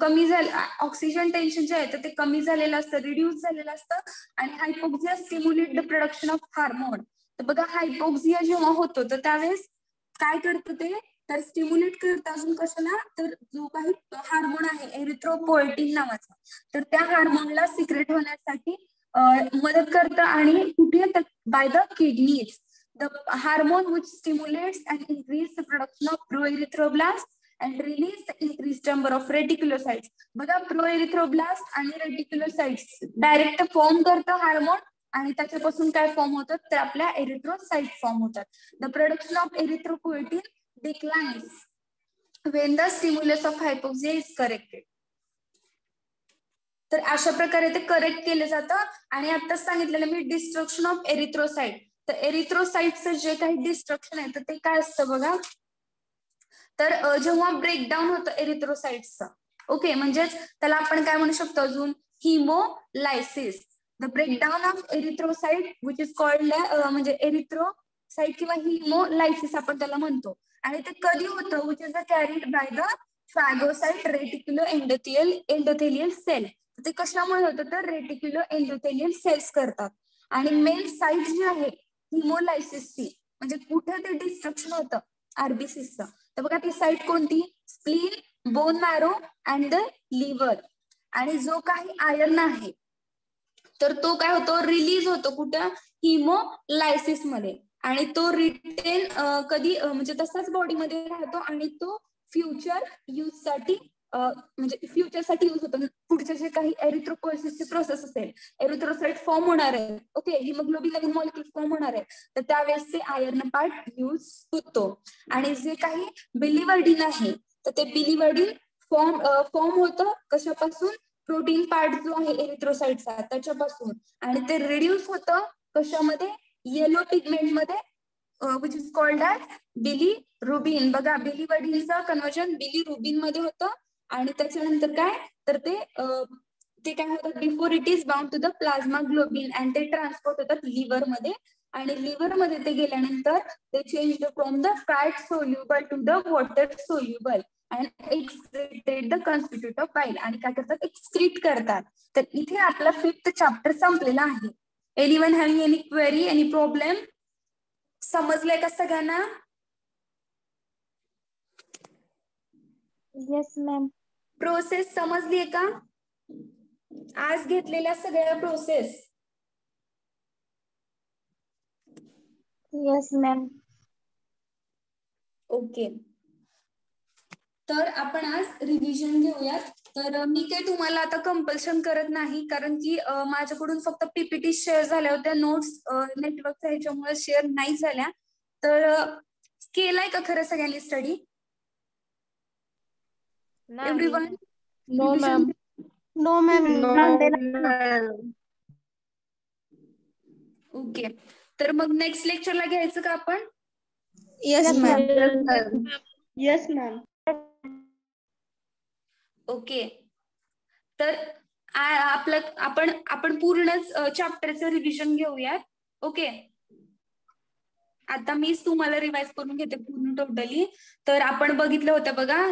कमी झालं, ऑक्सिजन टेन्शन जे आहे तर ते कमी झालेलं असतं, रिड्यूस झालेलं असतं. आणि hypoxia stimulate the production of hormone. तर बघा हायपोक्सिया जेव्हा होतो तर त्यावेळेस काय करतं ते, तर स्टिम्युलेट करतं अजून कशाला, तर जो काही हार्मोन आहे एरिथ्रोपोएटिन नावाचा, तर त्या हार्मोनला सिक्रेट होण्यासाठी मदत करतं. आणि कुठे, by the kidneys. The hormone which stimulates and increase the production of proerythroblast and release the increase number of reticulocytes. बघा प्रोएरिथ्रोब्लास्ट आणि रेटिक्युलोसाइट्स डायरेक्ट फॉर्म करतं हार्मोन आणि त्याच्यापासून काय फॉर्म होतात, तर आपल्या एरिथ्रोसाइट फॉर्म होतात. The production of erythropoietin declines when the stimulus of hypoxia is corrected. तर अशा प्रकारे ते करेक्ट केलं जातं. आणि आताच सांगितलेलं मी डिस्ट्रक्शन ऑफ एरिथ्रोसाइट. तर एरिथ्रोसाइटचं जे काही डिस्ट्रक्शन आहे तर ते काय असतं बघा, तर जेव्हा ब्रेकडाऊन होतं एरिथ्रोसाइट्सचं, ओके, म्हणजेच त्याला आपण काय म्हणू शकतो अजून, haemolysis. The breakdown of erythrocyte which is called म्हणजे एरिथ्रोसाइट किंवा हिमोलायसिस आपण त्याला म्हणतो. आणि ते कधी होतं, which is carried by the phagocyte reticuloendothelial cell. ते कशामुळे होतं, तर रेटिक्युलो एंडोथेलियल सेल्स करतात. आणि मेन साईट जी आहे हिमोलायसिसची, म्हणजे कुठे ते डिस्ट्रक्शन होतं आरबीसीचं, तर बघा ती साईट कोणती, spleen, bone marrow and the liver. आणि जो काही आयर्न आहे तर तो काय होतो, रिलीज होतो कुठं, हिमोलायसिस मध्ये. आणि तो रिटेन कधी म्हणजे तसाच बॉडीमध्ये राहतो आणि तो फ्युचर यूज साठी म्हणजे फ्युचर साठी यूज होतो. पुढचे जे काही एरिथ्रोपोएसिसची प्रोसेस असेल, एरिथ्रोसाइट फॉर्म होणार आहे, ओके, हिमोग्लोबिन नवीन मॉलिक्युल फॉर्म होणार आहे, तर त्यावेळेस ते आयर्न पार्ट यूज होतो. आणि जे काही बिलिवर्डिन आहे तर ते बिलिवर्डिन फॉर्म होतं कशापासून, प्रोटीन पार्ट जो आहे एरिथ्रोसाइटचा त्याच्यापासून. आणि ते रिड्यूस होतं कशामध्ये, येलो पिगमेंट मध्ये, which is called as bilirubin. बघा बिलिवर्डिनचं कन्वर्जन बिलिरुबिन मध्ये होतं. आणि त्याच्यानंतर काय तर ते काय होतं, before it is bound to the plasma globin and ते ट्रान्सपोर्ट होतात लिव्हर मध्ये. आणि लिव्हर मध्ये ते गेल्यानंतर ते change from the fat soluble to the water soluble and excreted the constitute of bile. आणि काय करतात, एक्सक्रीट करतात. तर इथे आपला 5th चॅप्टर संपलेला आहे. Anyone having any query, any problem? समजलंय का सगळ्यांना? Yes ma'am. प्रोसेस समजलीये का आज घेतलेल्या सगळ्या प्रोसेस? Yes ma'am. ओके, तर आपण आज रिव्हिजन घेऊयात. तर मी काही तुम्हाला आता कंपल्शन करत नाही, कारण की माझ्याकडून फक्त पीपीटी शेअर झाल्या होत्या, नोट्स नेटवर्कच्या ह्याच्यामुळे शेअर नाही झाल्या. तर केलाय का खरं सगळ्यांनी study? Everyone? No ma'am. No ma'am. Okay, तर मग नेक्स्ट लेक्चरला घ्यायचं का आपण? Yes ma'am. Yes ma'am. Okay, तर आपण पूर्णच चॅप्टरचं रिव्हिजन घेऊयात. ओके, आता मीच तुम्हाला रिवाइज करून घेते पूर्ण टोटली. तर आपण बघितलं होतं बघा,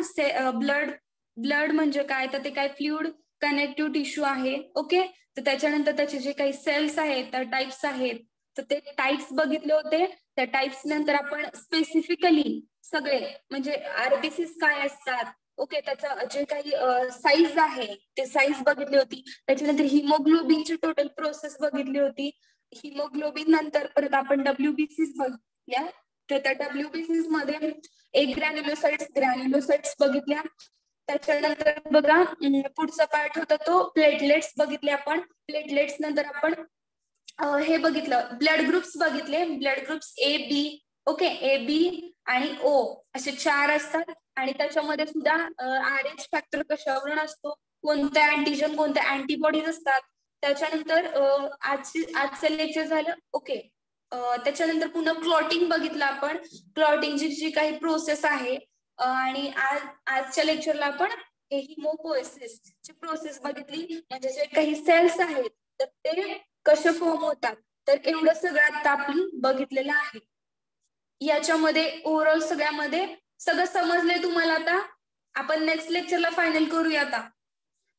ब्लड म्हणजे काय, तर ते काय फ्लुइड कनेक्टिव्ह टिश्यू आहे. ओके, तर त्याच्यानंतर त्याचे जे काही सेल्स आहेत तर टाइप्स आहेत, तर ते टाइप्स बघितले होते. त्या टाइप्स नंतर आपण स्पेसिफिकली सगळे म्हणजे आरबीसीस काय असतात, ओके, त्याचं जे काही साईज आहे ते साईज बघितली होती. त्याच्यानंतर हिमोग्लोबिनची टोटल प्रोसेस बघितली होती. हिमोग्लोबिन नंतर परत आपण डब्ल्यूबीसीस बघितल्या. तर त्या डब्ल्यूबीसीस मध्ये एक ग्रॅन्युलोसाइट्स बघितल्या. त्याच्यानंतर बघा पुढचा पार्ट होता तो प्लेटलेट्स बघितले आपण. प्लेटलेट्स नंतर आपण हे बघितलं, ब्लड ग्रुप्स बघितले. Blood groups A B, okay, A B आणि ओ असे 4 असतात. आणि त्याच्यामध्ये सुद्धा RH फॅक्टर कशावरून असतो, कोणत्या अँटीजन कोणत्या अँटीबॉडीज असतात. त्याच्यानंतर आजचं लेक्चर झालं. ओके, त्याच्यानंतर पुन्हा क्लॉटिंग बघितलं आपण. क्लॉटिंगची जी काही प्रोसेस आहे आणि आजच्या लेक्चरला आपण हिमोपोएसिस ची प्रोसेस बघितली, म्हणजे जे काही सेल्स आहेत तर ते कसे फॉर्म होतात. तर एवढं सगळं आता आपण बघितलेलं आहे. याच्यामध्ये ओव्हरऑल सगळ्यामध्ये सगळं समजलंय तुम्हाला? आता आपण नेक्स्ट लेक्चरला फायनल करूया. आता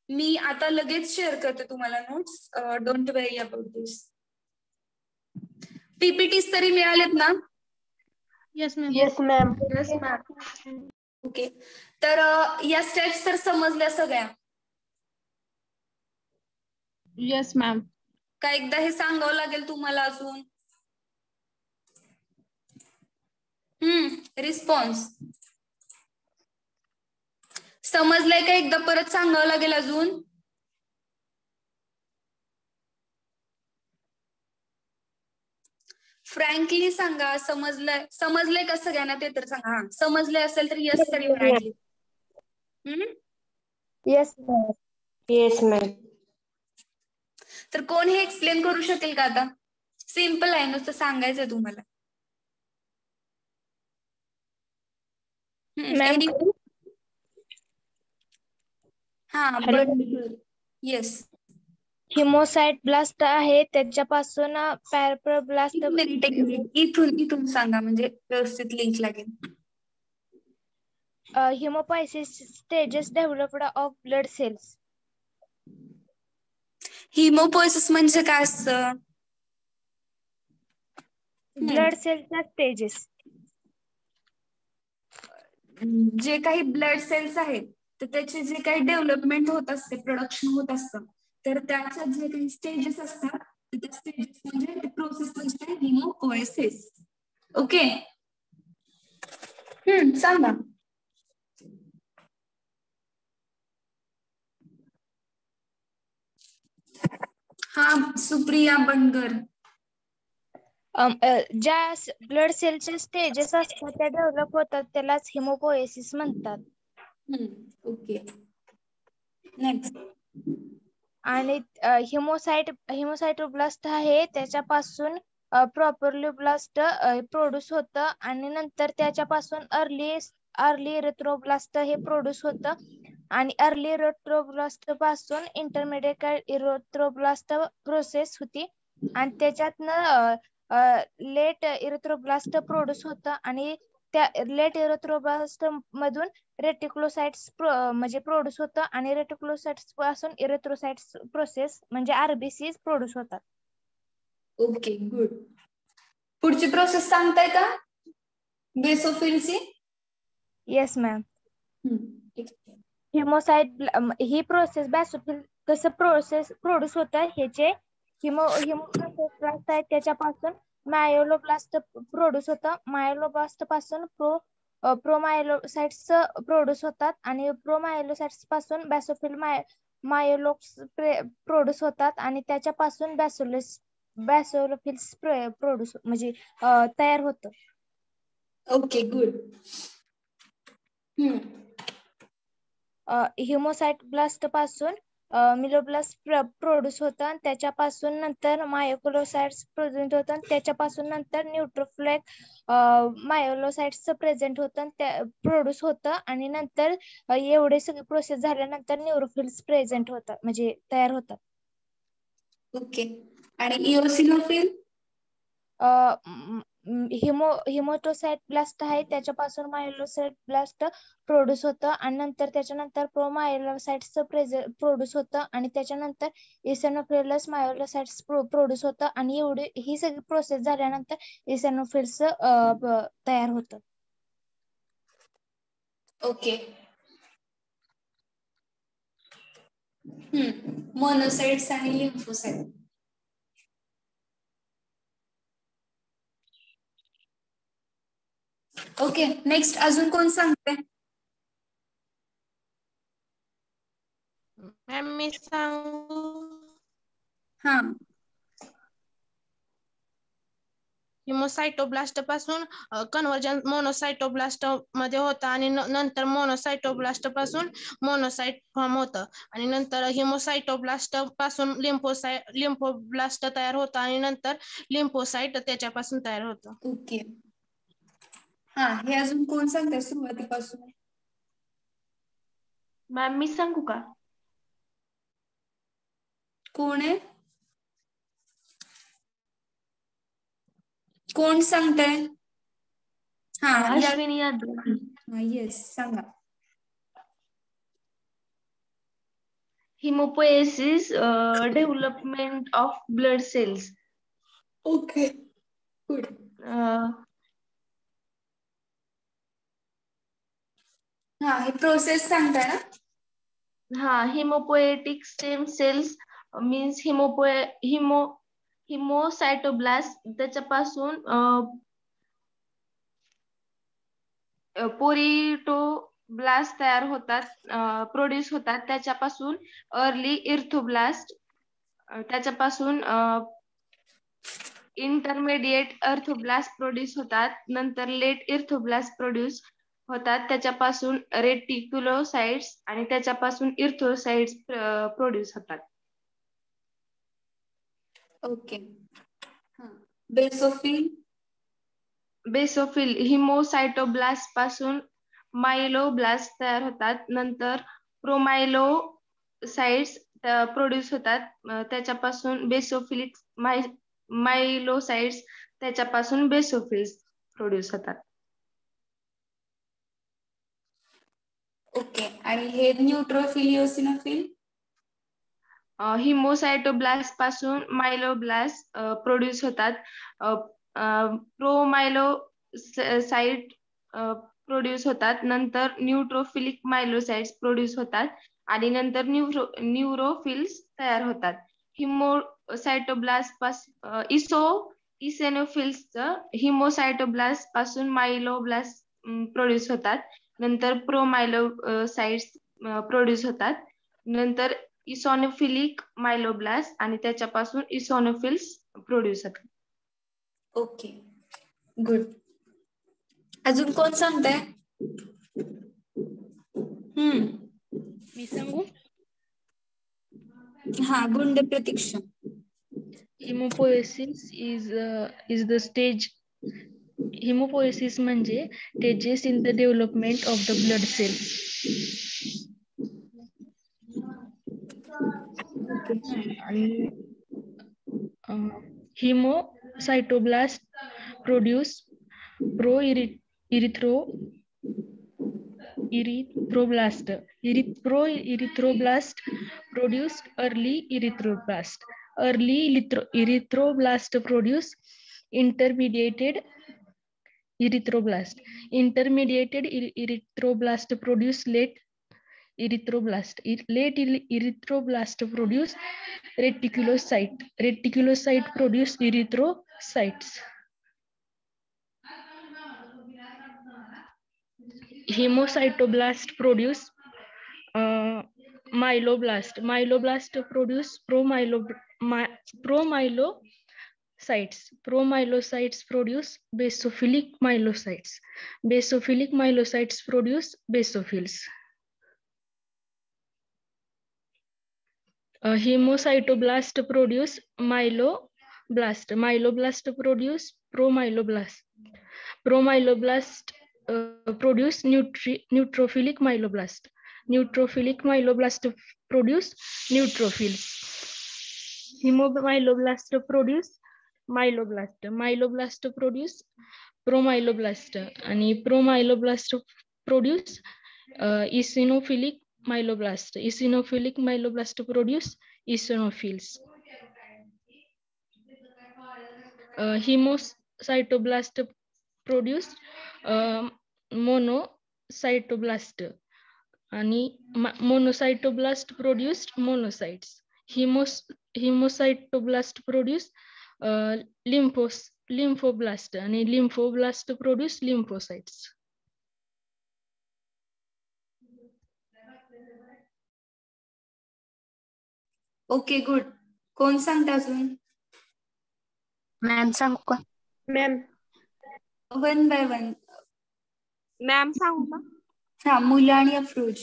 मी आता लगेच शेअर करते तुम्हाला नोट्स, डोंट वरी अबाउट दिस. पीपीटीस तरी मिळालेत ना? Yes ma'am. Yes ma'am. Okay, तर या स्टेप्स तर समजल्या सगळ्या? Yes ma'am. का एकदा हे सांगावं लागेल तुम्हाला अजून? रिस्पॉन्स समजलंय का? एकदा परत सांगावं लागेल अजून? फ्रँकली सांगा, समजलंय का सगळ्यांना ते तर सांगा. हा, समजलंय असेल तर यस तरी frankly. Yes ma'am. Yes ma'am. तर कोण हे एक्सप्लेन करू शकेल का? आता सिम्पल आहे, नुसतं सांगायचंय तुम्हाला. हा, येस. हिमोसाइट ब्लास्ट आहे, त्याच्यापासून पॅराब्लास्ट. इथून सांगा म्हणजे व्यवस्थित लिंक लागेल. Haemopoiesis stages developed of blood cells. Haemopoiesis म्हणजे काय असतं? ब्लड सेलच्या स्टेजेस. जे काही ब्लड सेल्स आहेत तर त्याचे जे काही डेव्हलपमेंट होत असते, प्रोडक्शन होत असतं, तर त्याच्यात जे काही स्टेजेस असतात तर त्या स्टेजेस म्हणजे प्रोसेस म्हणजे हिमोपोएसिस. ओके. सांगा. हा, सुप्रिया बनगर. ज्या ब्लड सेलच्या स्टेजेस असतात त्या डेव्हलप होतात त्यालाच हिमोपोएसिस म्हणतात. ओके. नेक्स्ट. आणि हिमोसाइटोब्लास्ट आहे त्याच्यापासून प्रोपरलिब्लास्ट प्रोड्यूस होतं आणि नंतर त्याच्यापासून अर्ली इरेथ्रोब्लास्ट हे प्रोड्यूस होतं आणि अर्ली इरेथ्रोब्लास्ट पासून इंटरमिडिएट इरेथ्रोब्लास्ट प्रोसेस होती आणि त्याच्यातनं लेट इरेथ्रोब्लास्ट प्रोड्यूस होतं आणि त्या लेट इरेथ्रोब्लास्ट मधून रेटिक्युलोसाइट्स म्हणजे प्रोड्यूस होतं आणि रेटिक्युलोसाइट्स पासून इरेथ्रोसाइट्स प्रोसेस म्हणजे आरबीसी प्रोड्यूस होतात. Okay, good. पुढची प्रोसेस सांगताय का बेसोफिलची? Yes ma'am. हिमोसाइट ही प्रोसेस बेसोफिल कसं प्रोसेस प्रोड्यूस होतं ह्याचे हिमोप्रोसेस आहे त्याच्यापासून मायोलोब्लास्ट प्रोड्यूस होतं. मायोलोब्लास्ट पासून प्रोमायलोसाइट्स प्रोड्यूस होतात आणि प्रोमायलोसाइट्स पासून बेसोफिल मायोलोब्स प्रोड्यूस होतात आणि त्याच्यापासून बेसोफिल्स प्रोड्यूस म्हणजे तयार होतं. Okay, good. हिमोसाइट ब्लास्ट पासून मिलोब्लास्ट प्रोड्यूस होतं आणि त्याच्यापासून नंतर मायोकोलोसाइट्स प्रेझेंट होतं आणि त्याच्यापासून नंतर न्यूट्रोफिलिक मायोलोसाइट्स प्रेझेंट होतं प्रोड्यूस होतं आणि नंतर एवढे सगळे प्रोसेस झाल्यानंतर न्यूरोफिल्स प्रेझेंट होतात म्हणजे तयार होतात. ओके. आणि इओसिनोफिल? हिमोटोसाइट ब्लास्ट आहे त्याच्यापासून मायलोसाइट ब्लास्ट प्रोड्यूस होतं आणि नंतर त्याच्यानंतर प्रोमायलोसाइट्स प्रोड्यूस होतं आणि त्याच्यानंतर इसेनोफिलस मायलोसाइट्स प्रोड्यूस होतं आणि एवढी ही सगळी प्रोसेस झाल्यानंतर इसेनोफिल्स तयार होतं. ओके. मोनोसाइट्स आणि लिम्फोसाइट. ओके, नेक्स्ट अजून कोण सांगते? मॅम मी सांगू. हा. हिमोसाइटोब्लास्ट पासून कन्व्हर्जन मोनोसाइटोब्लास्ट मध्ये होतं आणि नंतर मोनोसाइटोब्लास्ट पासून मोनोसाइट फॉर्म होतं आणि नंतर हिमोसाइटोब्लास्ट पासून लिम्फोब्लास्ट तयार होतं आणि नंतर लिम्फोसाइट त्याच्यापासून तयार होतं. ओके. हा, हे अजून कोण सांगते सुरुवातीपासून? मॅम मी सांगू का? कोण आहे? कोण सांगताय? हा, अश्विनी यादव. येस, सांगा. Haemopoiesis development of blood cells. Okay, good. हा, हे प्रोसेस सांगताय ना? हा, haemopoietic stem cells means haemocytoblast त्याच्यापासून पोरिटोब्लास्ट तयार होतात, प्रोड्यूस होतात. त्याच्यापासून अर्ली इर्थोब्लास्ट, त्याच्यापासून इंटरमिडिएट इर्थोब्लास्ट प्रोड्यूस होतात. नंतर लेट इर्थोब्लास्ट प्रोड्यूस होतात. त्याच्यापासून रेटिक्युलोसाइट्स आणि त्याच्यापासून इर्थोसाइट्स प्रोड्यूस होतात. ओके. बेसोफिल हिमोसाइटोब्लास्ट पासून मायलोब्लास्ट तयार होतात. नंतर प्रोमायलोसाइट्स प्रोड्यूस होतात. त्याच्यापासून बेसोफिलिक मायलोसाइट्स त्याच्यापासून बेसोफिल्स प्रोड्यूस होतात. ओके. आणि हे न्यूट्रोफिल, इओसिनोफिल? हिमोसाइटोब्लास्ट पासून मायलोब्लास्ट प्रोड्यूस होतात प्रोमायलोसाइट प्रोड्यूस होतात, नंतर न्यूट्रोफिलिक मायलोसाइट्स प्रोड्यूस होतात आणि नंतर न्यूरोफिल्स तयार होतात. हिमोसायटोब्लास्ट इसेनोफिल्स हिमोसायटोब्लास्ट पासून मायलोब्लास्ट प्रोड्यूस होतात, नंतर प्रोमायलोसाइट्स प्रोड्यूस होतात, नंतर इसोनोफिलिक मायलोब्लास्ट आणि त्याच्यापासून इसोनोफिल्स प्रोड्यूस होतात. Okay good. अजून कोण सांगताय? मी सांगू? हा, Gund Pratiksha. Haemopoiesis is the stage. Haemopoiesis म्हणजे stages in the development of the blood cell. आणि haemocytoblast produce erythroblast. Erythroblast produce early erythroblast. Erythroblast produce intermediated erythroblast. Intermediated erythroblast produce late erythroblast. Late erythroblast produce reticulocyte. Reticulocyte produce erythrocytes. Hemocytoblast produce myeloblast. Myeloblast produce promyelocytes. Promyelocytes produce basophilic myelocytes. Basophilic myelocytes produce basophils. Hemocytoblast produce myeloblast. Myeloblast produce promyeloblast. Promyeloblast produce neutrophilic myeloblast. Neutrophilic myeloblast produce neutrophils. Hemomyeloblast produce myeloblast. Myeloblast produce promyeloblast आणि promyeloblast produce eosinophilic myeloblast. Eosinophilic myeloblast produce eosinophils. Hemocytoblast produce monocytoblast आणि monocytoblast produced monocytes. Hemocytoblast produce lymphoblast आणि lymphoblast produce lymphocytes. Okay good. कोण सांगता अजून? Ma'am सांगू का? Ma'am one by one. Ma'am सांगू का? हा, मुलं आणि अफरोज.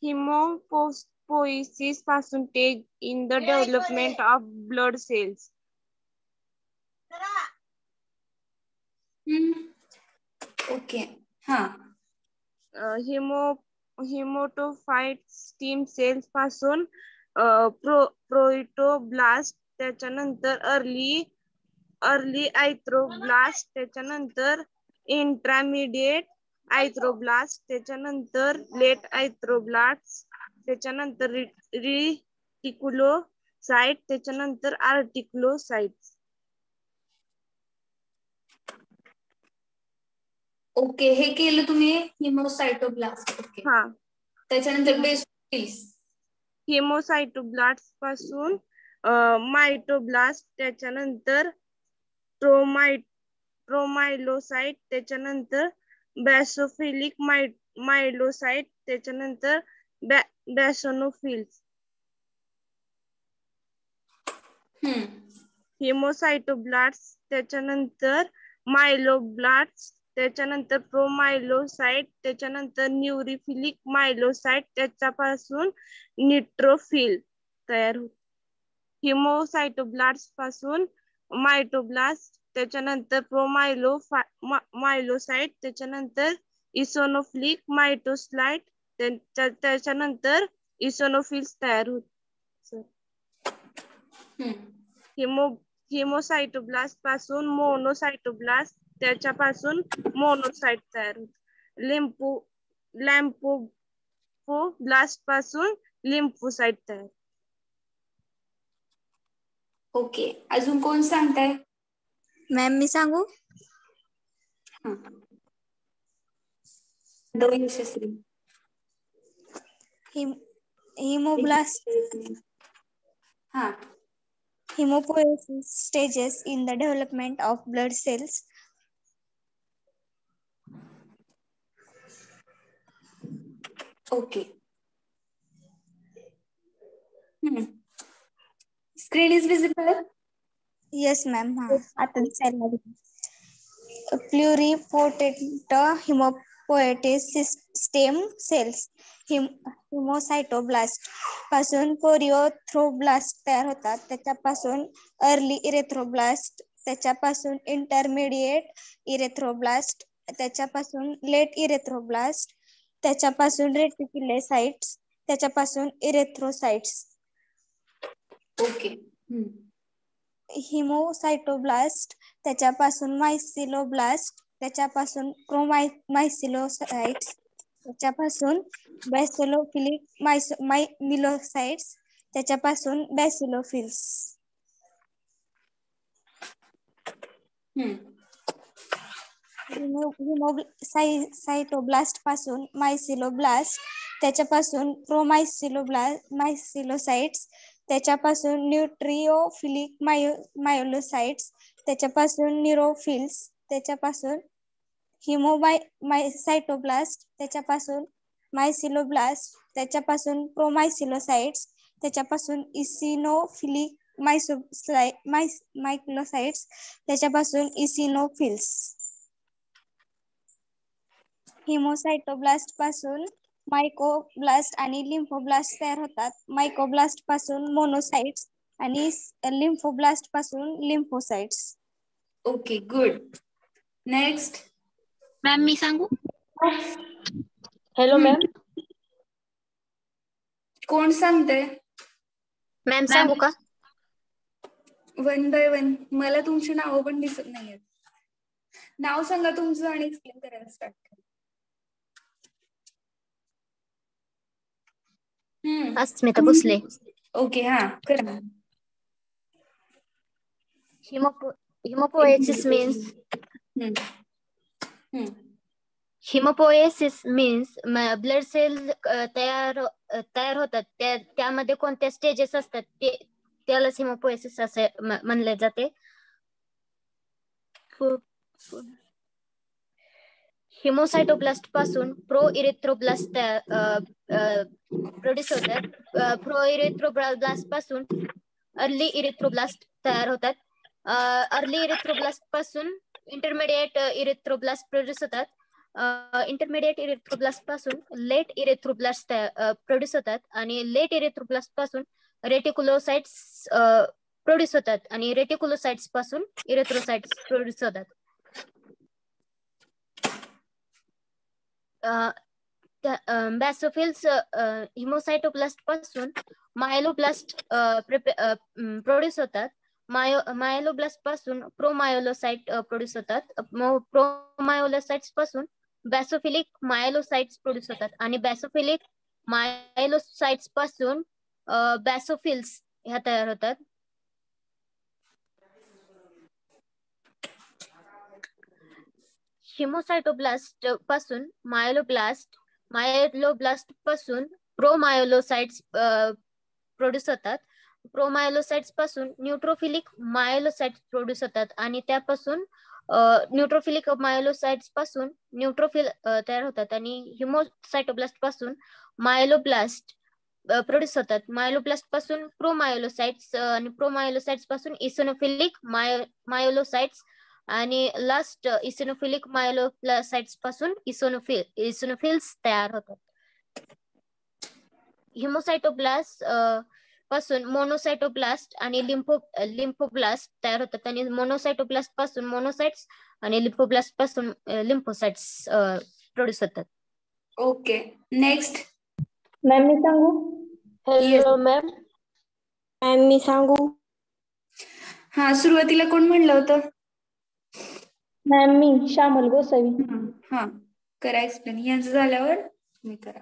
हिमोपोइसिस पासून stage in the development of blood cells. Okay. हा. हिमोटोफाइट स्टीम सेल्स पासून प्रोटोब्लास्ट, त्याच्यानंतर अर्ली आयथ्रोब्लास्ट, त्याच्यानंतर इंटरमिडिएट आयथ्रोब्लास्ट, त्याच्यानंतर लेट आयथ्रोब्लास्ट, त्याच्यानंतर रिटिक्युलोसाइट, त्याच्यानंतर आर्टिक्युलोसाइट. ओके, हे केलं तुम्ही हिमोसायटोब्लास्ट. ओके. हा, त्याच्यानंतर बेसोफिल्स. हिमोसायटोब्लास्ट पासून मायटोब्लास्ट, त्याच्यानंतर प्रोमायलोसाइट, त्याच्यानंतर बॅसोफिलिक मायलोसाइट, त्याच्यानंतर बॅसोनोफिल्स. हिमोसायटोब्लास्ट, त्याच्यानंतर मायलोब्लास्ट, त्याच्यानंतर प्रोमायलोसाइट, त्याच्यानंतर न्यूरोफिलिक मायलोसाइट, त्याच्यापासून न्यूट्रोफिल तयार होते. हिमोसायटोब्लास्ट पासून मायटोब्लास्ट, त्याच्यानंतर मायलोसाइट, त्याच्यानंतर इसोनोफिलिक मायटोसाइट, त्याच्यानंतर इसोनोफिल्स तयार होते. हिमोसायटोब्लास्ट पासून मोनोसायटोब्लास्ट, त्याच्यापासून मोनोसाइट तयार होते. लिम्फोब्लास्ट पासून लिम्फोसाइट तयार. ओके, अजून कोण सांगताय? मॅम मी सांगू? हा, दो यशस्वी. हिमोब्लास्ट हा, hemopoiesis stages in the development of blood cells. Okay. Screen is visible? Yes, ma'am. आता दिसायला लागली. Pluripotent hematopoietic stem cells hemocytoblast पासून कोरिओथ्रोब्लास्ट तयार होतात. त्याच्यापासून अर्ली इरेथ्रोब्लास्ट, त्याच्यापासून इंटरमिडिएट इरेथ्रोब्लास्ट, त्याच्यापासून लेट इरेथ्रोब्लास्ट, त्याच्यापासून रेटिक्युलोसाइट्स, त्याच्यापासून इरेथ्रोसाइट्स. ओके. हिमोसाइटोब्लास्ट, त्याच्यापासून मायसिलोब्लास्ट, त्याच्यापासून प्रोमायसिलोसाइट्स, त्याच्यापासून बॅसिलोफिलिक मिलोसाइट्स, त्याच्यापासून बॅसिलोफिल्स. सायटोब्लास्ट पासून मायसिलोब्लास्ट, त्याच्यापासून मायसिलोसाइट्स, त्याच्यापासून न्यूट्रिओफिलिक मायोलोसाइट्स, त्याच्यापासून न्यूरोफिल्स, त्याच्यापासून हिमोसाइटोब्लास्ट, त्याच्यापासून मायसिलोब्लास्ट, त्याच्यापासून प्रोमायसिलोसाइट्स, त्याच्यापासून इसिनोफिलिक मायक्लोसाइट्स, त्याच्यापासून इसिनोफिल्स. हिमोसाइटोब्लास्ट पासून मायकोब्लास्ट आणि लिम्फोब्लास्ट तयार होतात. मायकोब्लास्ट पासून मोनोसाइट्स आणि लिम्फोब्लास्ट पासून lymphocytes. Okay, good. Next. Ma'am मी सांगू? Hello ma'am. कोण सांगते? मॅम सांगू का? One by one. मला तुमची नावं पण दिसत नाहीयेत. नाव सांगा तुमचं आणि एक्सप्लेन करायला स्टार्ट करा. अस्मिता भोसले. ओके, हा करा. Hemopoiesis means ब्लड सेल तयार होतात. त्यामध्ये कोणत्या स्टेजेस असतात त्यालाच हिमोपोएसिस असे म्हणले जाते. हिमोसाइटोब्लास्ट पासून प्रो इरेथ्रोब्लास्ट प्रोड्यूस होतात. प्रो इरेथ्रोब्लास्ट पासून अर्ली इरेथ्रोब्लास्ट तयार होतात. अर्ली इरेथ्रोब्लास्ट पासून इंटरमिडिएट इरेथ्रोब्लास्ट प्रोड्यूस होतात. इंटरमिडिएट इरेथ्रोब्लास्ट पासून लेट इरेथ्रोब्लास्ट प्रोड्यूस होतात आणि लेट इरेथ्रोब्लास्ट पासून रेटिक्युलोसाइट्स प्रोड्यूस होतात आणि रेटिक्युलोसाइट्स पासून इरेथ्रोसाइट्स प्रोड्यूस होतात. बॅसोफिल्स हिमोसाइटोब्लास्ट पासून मायलोब्लास्ट प्रोड्यूस होतात. मायलोब्लास्ट पासून प्रोमायोलोसाइट प्रोड्यूस होतात. प्रोमायोलोसाइट्स पासून बॅसोफिलिक मायलोसाइट्स प्रोड्यूस होतात आणि बॅसोफिलिक मायलोसाइट्स पासून बॅसोफिल्स ह्या तयार होतात. हिमोसाइटोब्लास्ट पासून मायलोब्लास्ट पासून प्रोमायोलोसाइट्स प्रोड्यूस होतात. प्रोमायोलोसाइट्स पासून न्यूट्रोफिलिक मायोलोसाइट्स प्रोड्यूस होतात आणि त्यापासून न्यूट्रोफिलिक मायोलोसाइट्स पासून न्यूट्रोफिल तयार होतात आणि हिमोसाइटोब्लास्ट पासून मायलोब्लास्ट प्रोड्यूस होतात. मायलोब्लास्ट पासून प्रोमायोलोसाइट्स आणि प्रोमायोलोसाइट्स पासून इसिनोफिलिक मायोलोसाइट्स आणि लास्ट इसिनोफिलिक मायोलोसाइट्स पासून इसिनोफिल्स तयार होतात. हिमोसाइटोब्लास्ट पासून मोनोसाइटोब्लास्ट आणि लिम्फोब्लास्ट तयार होतात आणि मोनोसाइटोब्लास्ट पासून मोनोसाइट्स आणि लिम्फोब्लास्ट पासून लिम्फोसाइट्स प्रोड्यूस होतात. Okay, next. मॅम मी सांगू? Hello ma'am. मॅम मी सांगू? हा, सुरुवातीला कोण म्हणलं होतं? मॅम मी श्यामल गोसावी. हा, करा एक्सप्लेन. यांचं झाल्यावर तुम्ही करा.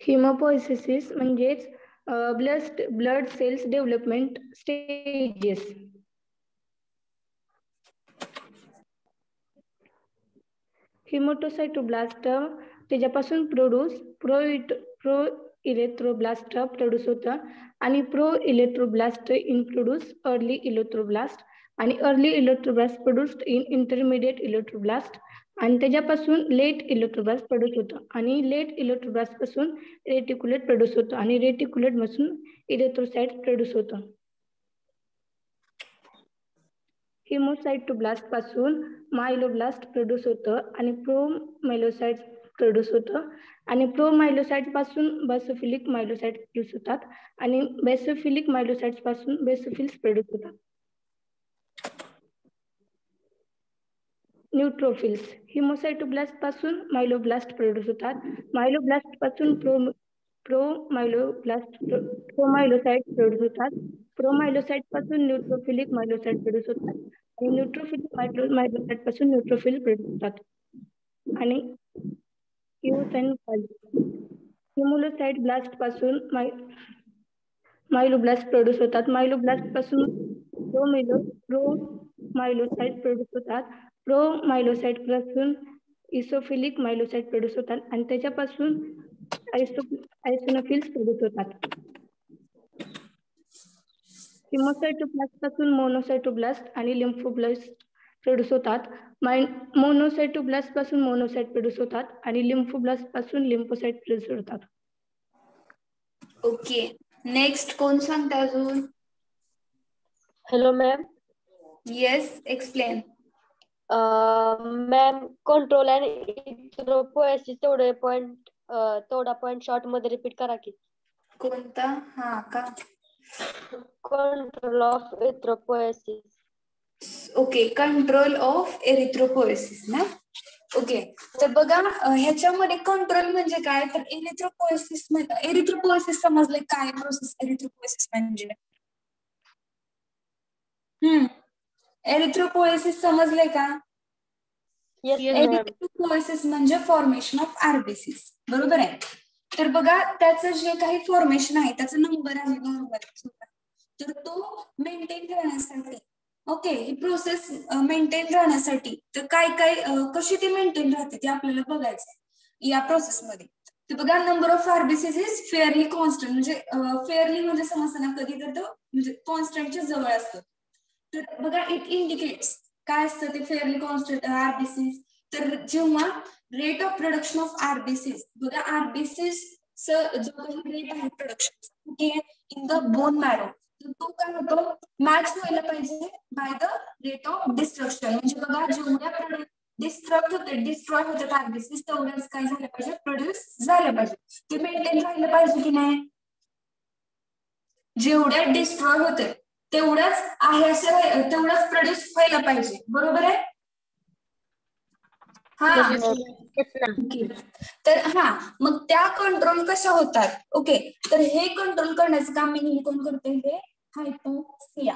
हिमोपोएसिस म्हणजेच ब्लड सेल्स डेव्हलपमेंट स्टेजेस. हिमोटोसाइटोब्लास्ट त्याच्यापासून प्रो इलेक्ट्रोब्लास्ट प्रोड्यूस होतं आणि प्रो इलेक्ट्रोब्लास्ट इन प्रोड्यूस अर्ली इलेक्ट्रोब्लास्ट आणि अर्ली इलेक्ट्रोब्लास्ट प्रोड्यूस्ड इन इंटरमिडिएट इलेक्ट्रोब्लास्ट आणि त्याच्यापासून लेट इलेक्ट्रोब्लास्ट प्रोड्यूस होतं आणि लेट इलेक्ट्रोब्लास्ट पासून रेटिक्युलेट प्रोड्यूस होतं आणि रेटिक्युलेट पासून इरेथ्रोसाइट प्रोड्यूस होतं. हिमोसाइटोब्लास्ट पासून मायलोब्लास्ट प्रोड्यूस होतं आणि प्रोमायलोसाइट प्रोड्यूस होतं आणि प्रोमायलोसाइट पासून बेसोफिलिक मायलोसाइट प्रोड्यूस होतात आणि बेसोफिलिक मायलोसाइट्स पासून बेसोफिल्स प्रोड्यूस होतात. न्यूट्रोफिल्स हिमोसाइटोब्लास्ट पासून मायलोब्लास्ट प्रोड्यूस होतात. मायलोब्लास्ट पासून प्रोमायलोसाइट प्रोड्यूस होतात. प्रोमायलोसाइट पासून न्यूट्रोफिलिक मायलोसाइट प्रोड्यूस होतात आणि न्यूट्रोफिलिक मायलोसाइट पासून न्यूट्रोफिल प्रोड्यूस होतात. आणि हिमोलोसाइट ब्लास्ट पासून मायलोब्लास्ट प्रोड्यूस होतात. मायलोब्लास्ट पासून प्रोमायलोसाइट प्रोड्यूस होतात. प्रोमायलोसाइट पासून इसोफिलिक मायलोसाइट प्रोड्यूस होतात आणि त्याच्यापासून आयसोनोफिल्स प्रोड्यूस होतात. हिमोसाइटोब्लास्ट पासून मोनोसाइटोब्लास्ट आणि लिम्फोब्लास्ट प्रोड्यूस होतात. मोनोसाइटोब्लास्ट पासून मोनोसाइट प्रोड्यूस होतात आणि लिम्फोब्लास्ट पासून लिम्फोसाइट प्रोड्यूस होतात. ओके, नेक्स्ट कोण सांगता अजून? Hello ma'am. Yes, explain. Ma'am, control and इरेथ्रोपोएसिस तेवढा पॉइंट शॉर्ट मध्ये रिपीट करा की. कोणता? हा का? Control of इरेथ्रोपोएसिस. Okay, control of erythropoiesis ना. ओके, तर बघा ह्याच्यामध्ये कंट्रोल म्हणजे काय, तर एरिथ्रोपोएसिस समजले काय प्रोसेस एरिथ्रोपोएसिस म्हणजे? एरिथ्रोपोएसिस समजले का? एरिथ्रोपोएसिस म्हणजे फॉर्मेशन ऑफ आरबीसीस, बरोबर आहे. तर बघा त्याचं जे काही फॉर्मेशन आहे त्याचा नंबर आहे नॉर्मल, तर तो मेंटेन करण्यासाठी ओके ही प्रोसेस मेंटेन राहण्यासाठी तर काय कशी ती मेंटेन राहते ते आपल्याला बघायचं या प्रोसेसमध्ये. तर बघा number of RBCs is fairly constant, म्हणजे फेअरली म्हणजे समजताना कधी तर तो म्हणजे कॉन्स्टंटच्या जवळ असतं. तर बघा इट इंडिकेट्स काय असतं ते फेअरली कॉन्स्टंट आरबीसीस. तर जेव्हा rate of production of RBCs, बघा आरबीसीस जो काही रेट आहे production in the bone marrow, तो काय होतो मॅच व्हायला पाहिजे by the rate of destruction. म्हणजे बघा जेवढ्या डिस्ट्रॉय होतात आरबीसीस तेवढ्याच काय झालं पाहिजे प्रोड्यूस झालं पाहिजे. ते मेंटेन राहिलं पाहिजे की नाही. जेवढ्या डिस्ट्रॉय होते तेवढंच आहे असं तेवढंच प्रोड्यूस व्हायला पाहिजे, बरोबर आहे. हा तर हा मग त्या कंट्रोल कशा होतात. ओके, तर हे कंट्रोल करण्याचं काम मेनली कोण करते, हे हायपोक्सिया.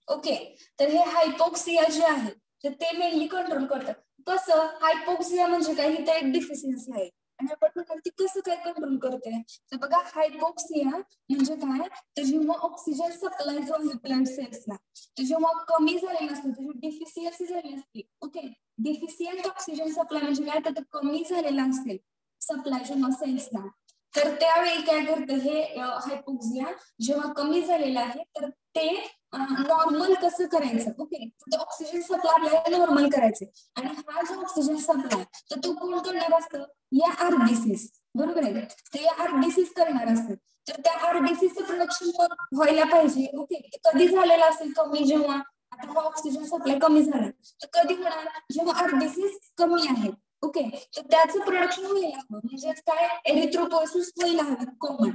ओके, तर हे हायपोक्सिया जे आहे तर ते मेनली कंट्रोल करतात. कसं हायपोक्सिया म्हणजे काय, ही तर एक डिफिशियन्सी आहे आणि आपण म्हणाल ती कसं काय कंट्रोल करते. तर बघा हायपोक्सिया म्हणजे काय, तर जेव्हा ऑक्सिजन सप्लाय जो आहे ब्लड सेल्सला तर जेव्हा कमी झालेला असतो त्याची डिफिशियन्सी झाली असते. ओके, डिफिशियंट ऑक्सिजन सप्लाय म्हणजे काय, तर कमी झालेला असेल सप्लाय जेव्हा सेल्सला, तर त्यावेळी काय करतं हे हायपोक्सिया जेव्हा कमी झालेलं आहे तर ते नॉर्मल कसं करायचं. ओके, तर ऑक्सिजन सप्लाय आपल्याला नॉर्मल करायचं आणि हा जो ऑक्सिजन सप्लाय तर तो कोण करणार असतं, या आरबीसीस, बरोबर आहे. ते या आरबीसीस करणार असतात. तर त्या आरबीसीचं प्रोडक्शन व्हायला पाहिजे. ओके, कधी झालेलं असेल कमी, जेव्हा आता हा ऑक्सिजन सप्लाय कमी झाला तर कधी होणार, जेव्हा आरबीसीस कमी आहे. ओके, तर त्याचं प्रोडक्शन व्हायला हवं, म्हणजे काय एरिथ्रोपोएसिस व्हायला हवी कॉमन,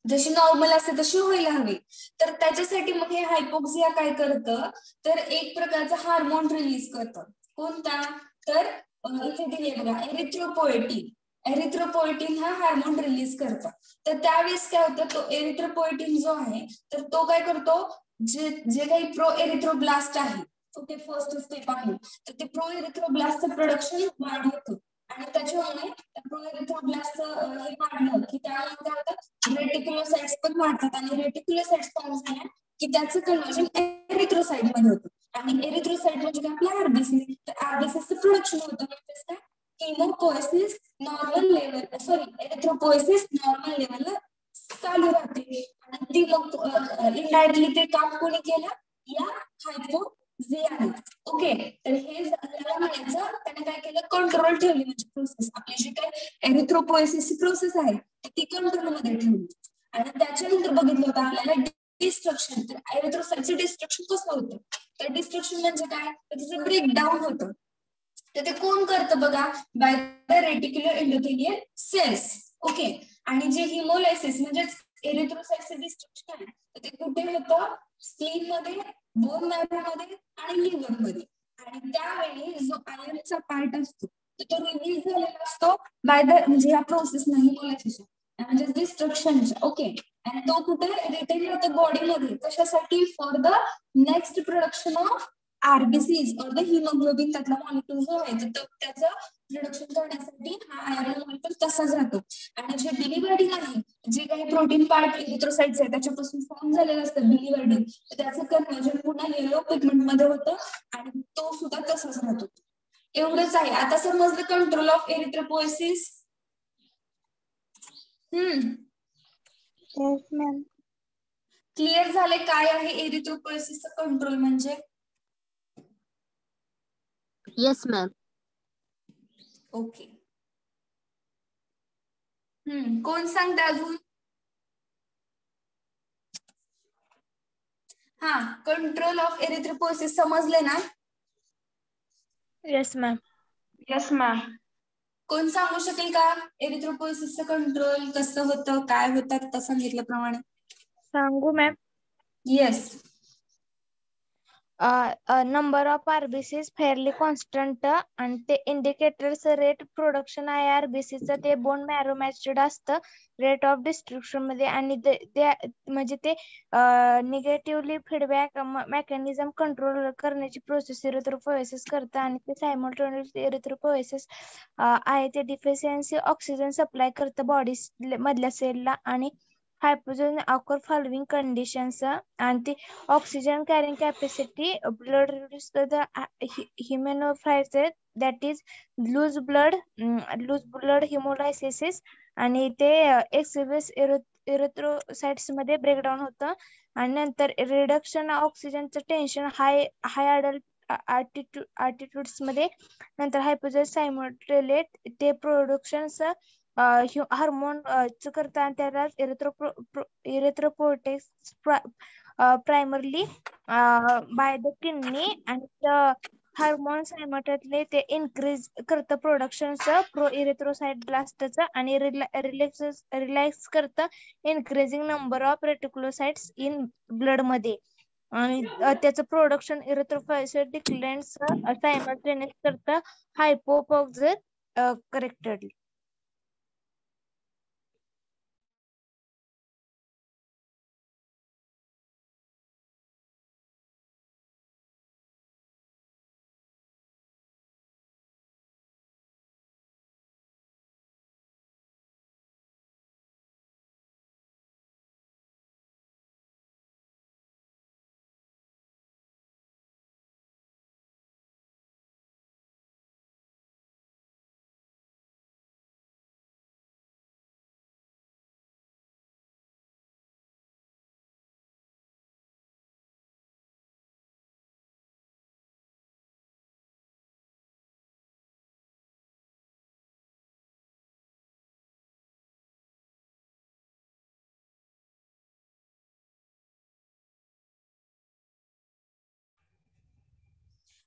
जशी नॉर्मल असते तशी व्हायला हवी. तर त्याच्यासाठी मग हे हायपोक्सिया काय करतं, तर एक प्रकारचा हार्मोन रिलीज करतं. कोणता, तर इथे दिले बघा एरिथ्रोपोएटिन. एरिथ्रोपोएटिन हा हार्मोन रिलीज करतं. तर त्यावेळेस काय होतं, तो एरिथ्रोपोएटिन जो आहे तर तो काय करतो, जे काही प्रो एरिथ्रोब्लास्ट आहे, ओके फर्स्ट स्टेप आहे, तर ते प्रो एरिथ्रोब्लास्टचं प्रोडक्शन वाढवतं आणि त्याच्यामुळे प्रो एरिथ्रोब्लास्टचं हे वाढलं त्यामुळे काय होतं रेटिक्युलोसाइट्स पण वाढतात आणि रेटिक्युलोसाइट्स फॉर्म झाल्या की त्याचं कन्व्हर्जन एरिथ्रोसाइट मध्ये होतं. आणि एरिथ्रोसाइट म्हणजे काय आपल्या आरबीसी, तर आरबीसीचं प्रोडक्शन होतं म्हणजे काय हिमोपोएसिस नॉर्मल लेवल एरिथ्रोपोएसिस नॉर्मल लेवलला चालू राहते आणि ती मग इनडायरेक्टली ते काम कोणी केलं या हायपोझियाने. ओके, तर हे त्याला म्हणायचं त्याने काय केलं कंट्रोल ठेवली म्हणजे प्रोसेस आपली जी काय एरिथ्रोपोएसिसची प्रोसेस आहे ती कंट्रोल मध्ये ठेवली. आणि त्याच्यानंतर बघितलं होतं आपल्याला डिस्ट्रक्शन, तर एरिथ्रोसाइटचं डिस्ट्रक्शन कसं होतं, तर डिस्ट्रक्शन म्हणजे काय तर तिचं ब्रेकडाऊन होतं. तर ते कोण करतं बघा by the reticular endothelial cells. Okay, आणि जे हिमोलायसिस म्हणजे एरिथ्रोसाइटचं डिस्ट्रक्शन आहे तर ते कुठे होतं स्प्लीन मध्ये, बोन मॅरो मध्ये आणि लिव्हर मध्ये. आणि त्यावेळी जो आयर्नचा पार्ट असतो तो रिलीज झालेला असतो बाय द म्हणजे या प्रोसेस नाही हिमोलायसिस म्हणजे डिस्ट्रक्शन. ओके, आणि तो कुठे रिटेन होतो बॉडीमध्ये कशासाठी for the next production of RBCs और द हिमोग्लोबिन त्यातला मॉलिक्यूल जो आहे तर त्याचं प्रोडक्शन करण्यासाठी हा आयर्न मॉलिक्यूल तसाच राहतो. आणि जे बिलिवर्डिन आहे जे काही प्रोटीन पार्ट एरिथ्रोसाइट्स आहे त्याच्यापासून फॉर्म झालेलं असतं बिलिवर्डिन, तर त्याचं कन्व्हर्जन पुन्हा येलो पिगमेंट मध्ये होतं आणि तो सुद्धा तसाच राहतो. एवढंच आहे. आता समजलं control of erythropoiesis. Yes ma'am. Clear झाले काय आहे एरिथ्रोपोएसिसचं कंट्रोल म्हणजे? Yes ma'am. ओके. कोण सांगते अजून? हा, कंट्रोल ऑफ एरिथ्रोपोएसिस समजले ना? Yes ma'am. Yes ma'am. कोण सांगू शकेल का एरिथ्रोपोएसिसचं कंट्रोल कसं होतं काय होतं आता सांगितल्याप्रमाणे? सांगू ma'am. Yes. number of RBCs fairly constant आणि ते indicators rate production आहे RBC चं ते बोन मॅरो मॅच्युअर्ड असतं रेट ऑफ डिस्ट्रिब्युशन मध्ये. आणि ते म्हणजे ते निगेटिव्हली फीडबॅक मेकॅनिझम कंट्रोल करण्याची प्रोसेस एरिथ्रोपोएसिस करतं. आणि ते सायमल्टेनियस एरिथ्रोपोएसिस आहे ते डिफिशियन्सी ऑक्सिजन सप्लाय करतं बॉडी मधल्या सेलला. आणि हायपोजन ऑकर फॉलोविंग कंडिशन्स आणि ती oxygen carrying capacity blood reduce the हिमोनोफायसेस that is lose blood haemolysis. आणि ते एक्सिबिस एरिथ्रोसाइट्स मध्ये ब्रेकडाऊन होतं. आणि नंतर रिडक्शन ऑक्सिजनचं टेन्शन हाय आल्टिट्यूड्स मध्ये. नंतर हायपोजन सायमोटेलेट ते प्रोडक्शन्स हार्मोन करतात आणि त्याला एरिथ्रोपोएटिक्स प्रायमरली बाय द किडनी. आणि हार्मोन सायमोटेटले ते इन्क्रीज करतं प्रोडक्शनचं प्रो इरिथ्रोसाइट ब्लास्टचं आणि रिलॅक्स करतं increasing number of reticulocytes in blood मध्ये. आणि त्याचं प्रोडक्शन इरिथ्रोपोएसिस डिक्लेन्स सायमल्टेनियस करतं हायपोपॉक्सिस करेक्टेडली.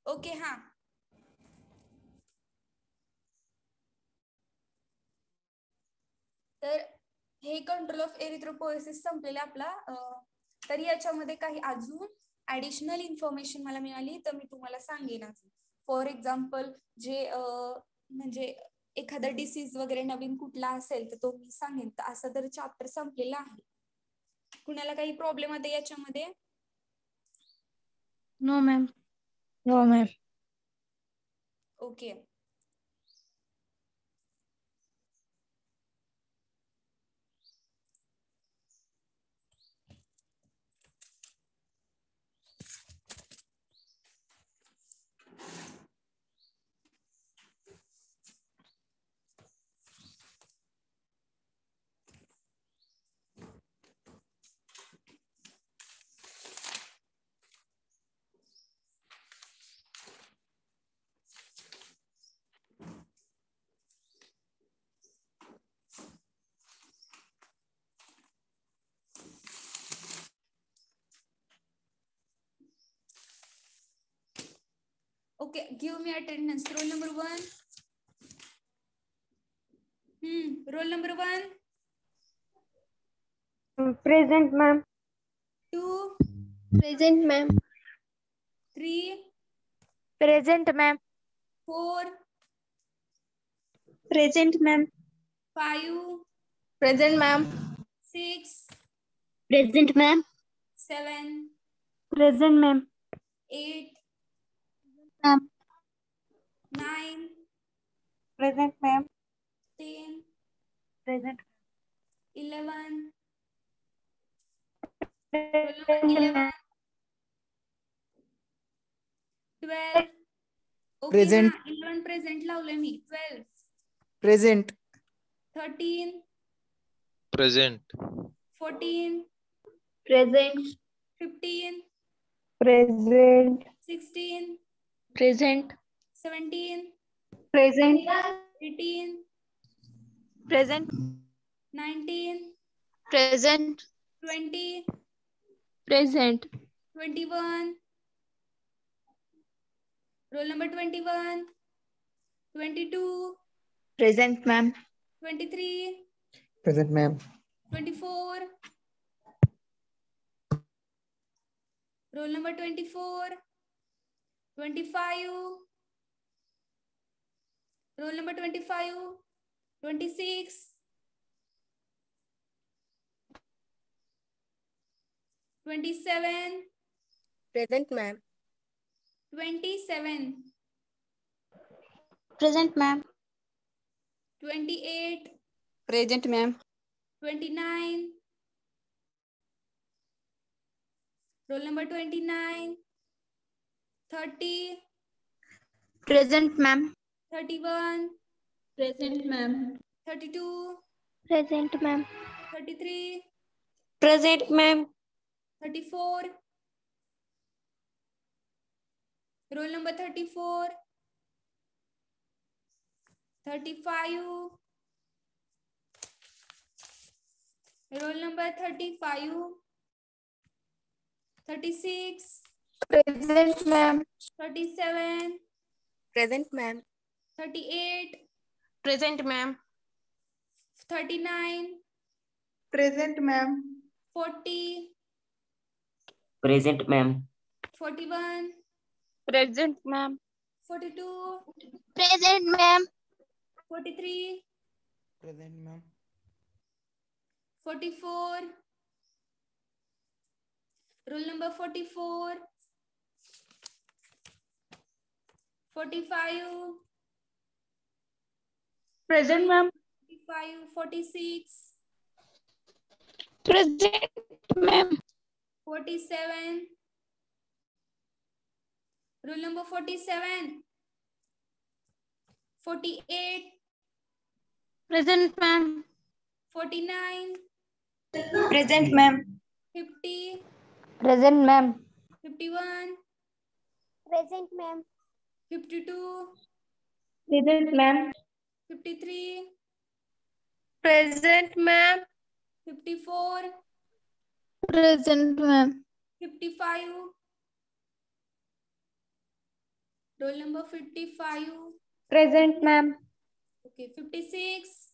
ओके. हा, तर हे कंट्रोल ऑफ एरिथ्रोपोएसिस संपलेलं आपला. तर याच्यामध्ये काही अजून ऍडिशनल इन्फॉर्मेशन मला मिळाली तर मी तुम्हाला सांगेन अजून. फॉर एक्झाम्पल जे म्हणजे एखादा डिसीज वगैरे नवीन कुठला असेल तर तो मी सांगेन. तर असं तर चॅप्टर संपलेला आहे. कुणाला काही प्रॉब्लेम आहे याच्यामध्ये? No ma'am. हो ma'am. Okay. Okay, give me attendance. Roll number 1. Roll number 1. Present, ma'am. 2. Present, ma'am. 3. Present, ma'am. 4. Present, ma'am. 5. Present, ma'am. 6. Present, ma'am. 7. Present, ma'am. 8. Ma'am. 9. Present, ma'am. 10. Present. 11. Roll number 11. 12. Okay Present. ना, 11 present लावले मी. 12. Present. 13. Present. 14. Present. 15. Present. 16. Present. 17. Present. 18. Present. 19. Present. 20. Present. 21. Roll number 21. 22. Present, ma'am. 23. Present, ma'am. 24. Roll number 24. 25. Roll number 25. 26. 27. Present, ma'am. 27. Present, ma'am. 28. Present, ma'am. 29. Roll number 29. 30. Present, ma'am. 31. Present, ma'am. 32. Present, ma'am. 33. Present, ma'am. 34. Roll number 34. 35. Roll number 35. 36. Present, ma'am. 37. Present, ma'am. 38. Present, ma'am. 39. Present, ma'am. 40. Present, ma'am. 41. Present, ma'am. 42. Present, ma'am. 43. Present, ma'am. 44. Roll number 44. 45. Present, ma'am. 45. 46. Present, ma'am. 47. Rule number 47. 48. Present, ma'am. 49. Present, ma'am. 50. Present, ma'am. 51. Present, ma'am. 52. Present, ma'am. 53. Present, ma'am. 54. Present, ma'am. 55. Roll number 55. Present, ma'am. Okay, 56.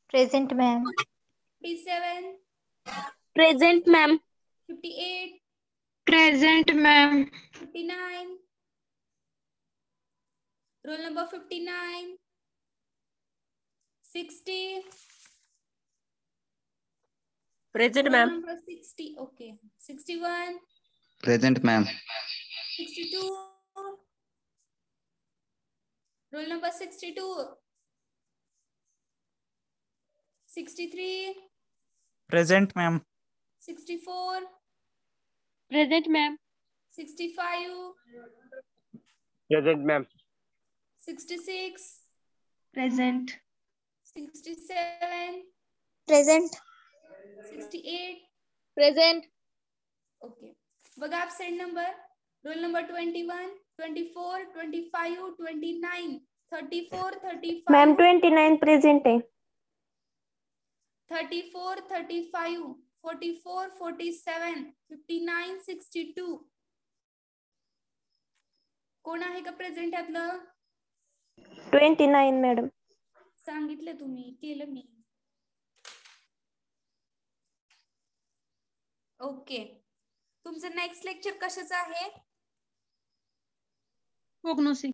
Present, ma'am. 57. Present, ma'am. 58. Present, ma'am. 59. Roll number 59. 60. Present, Roll ma'am. number 60. Okay. 61. Present, ma'am. 62. Roll number 62. 63. Present, ma'am. 64. Present, ma'am. 65. Present, ma'am. 66. Present. 67. Present. 68. Present. Okay. बघा absent number. Roll number 21, 24, 25, 29, 34, 35. Ma'am, 29 present है. 34, 35, 44, 47, 59, 62. कोण आहे का present यातलं? 29 madam. सांगितलं तुम्ही, केलं मी. Okay, तुमचं नेक्स्ट लेक्चर कशाचं आहे? कोग्नोसिस.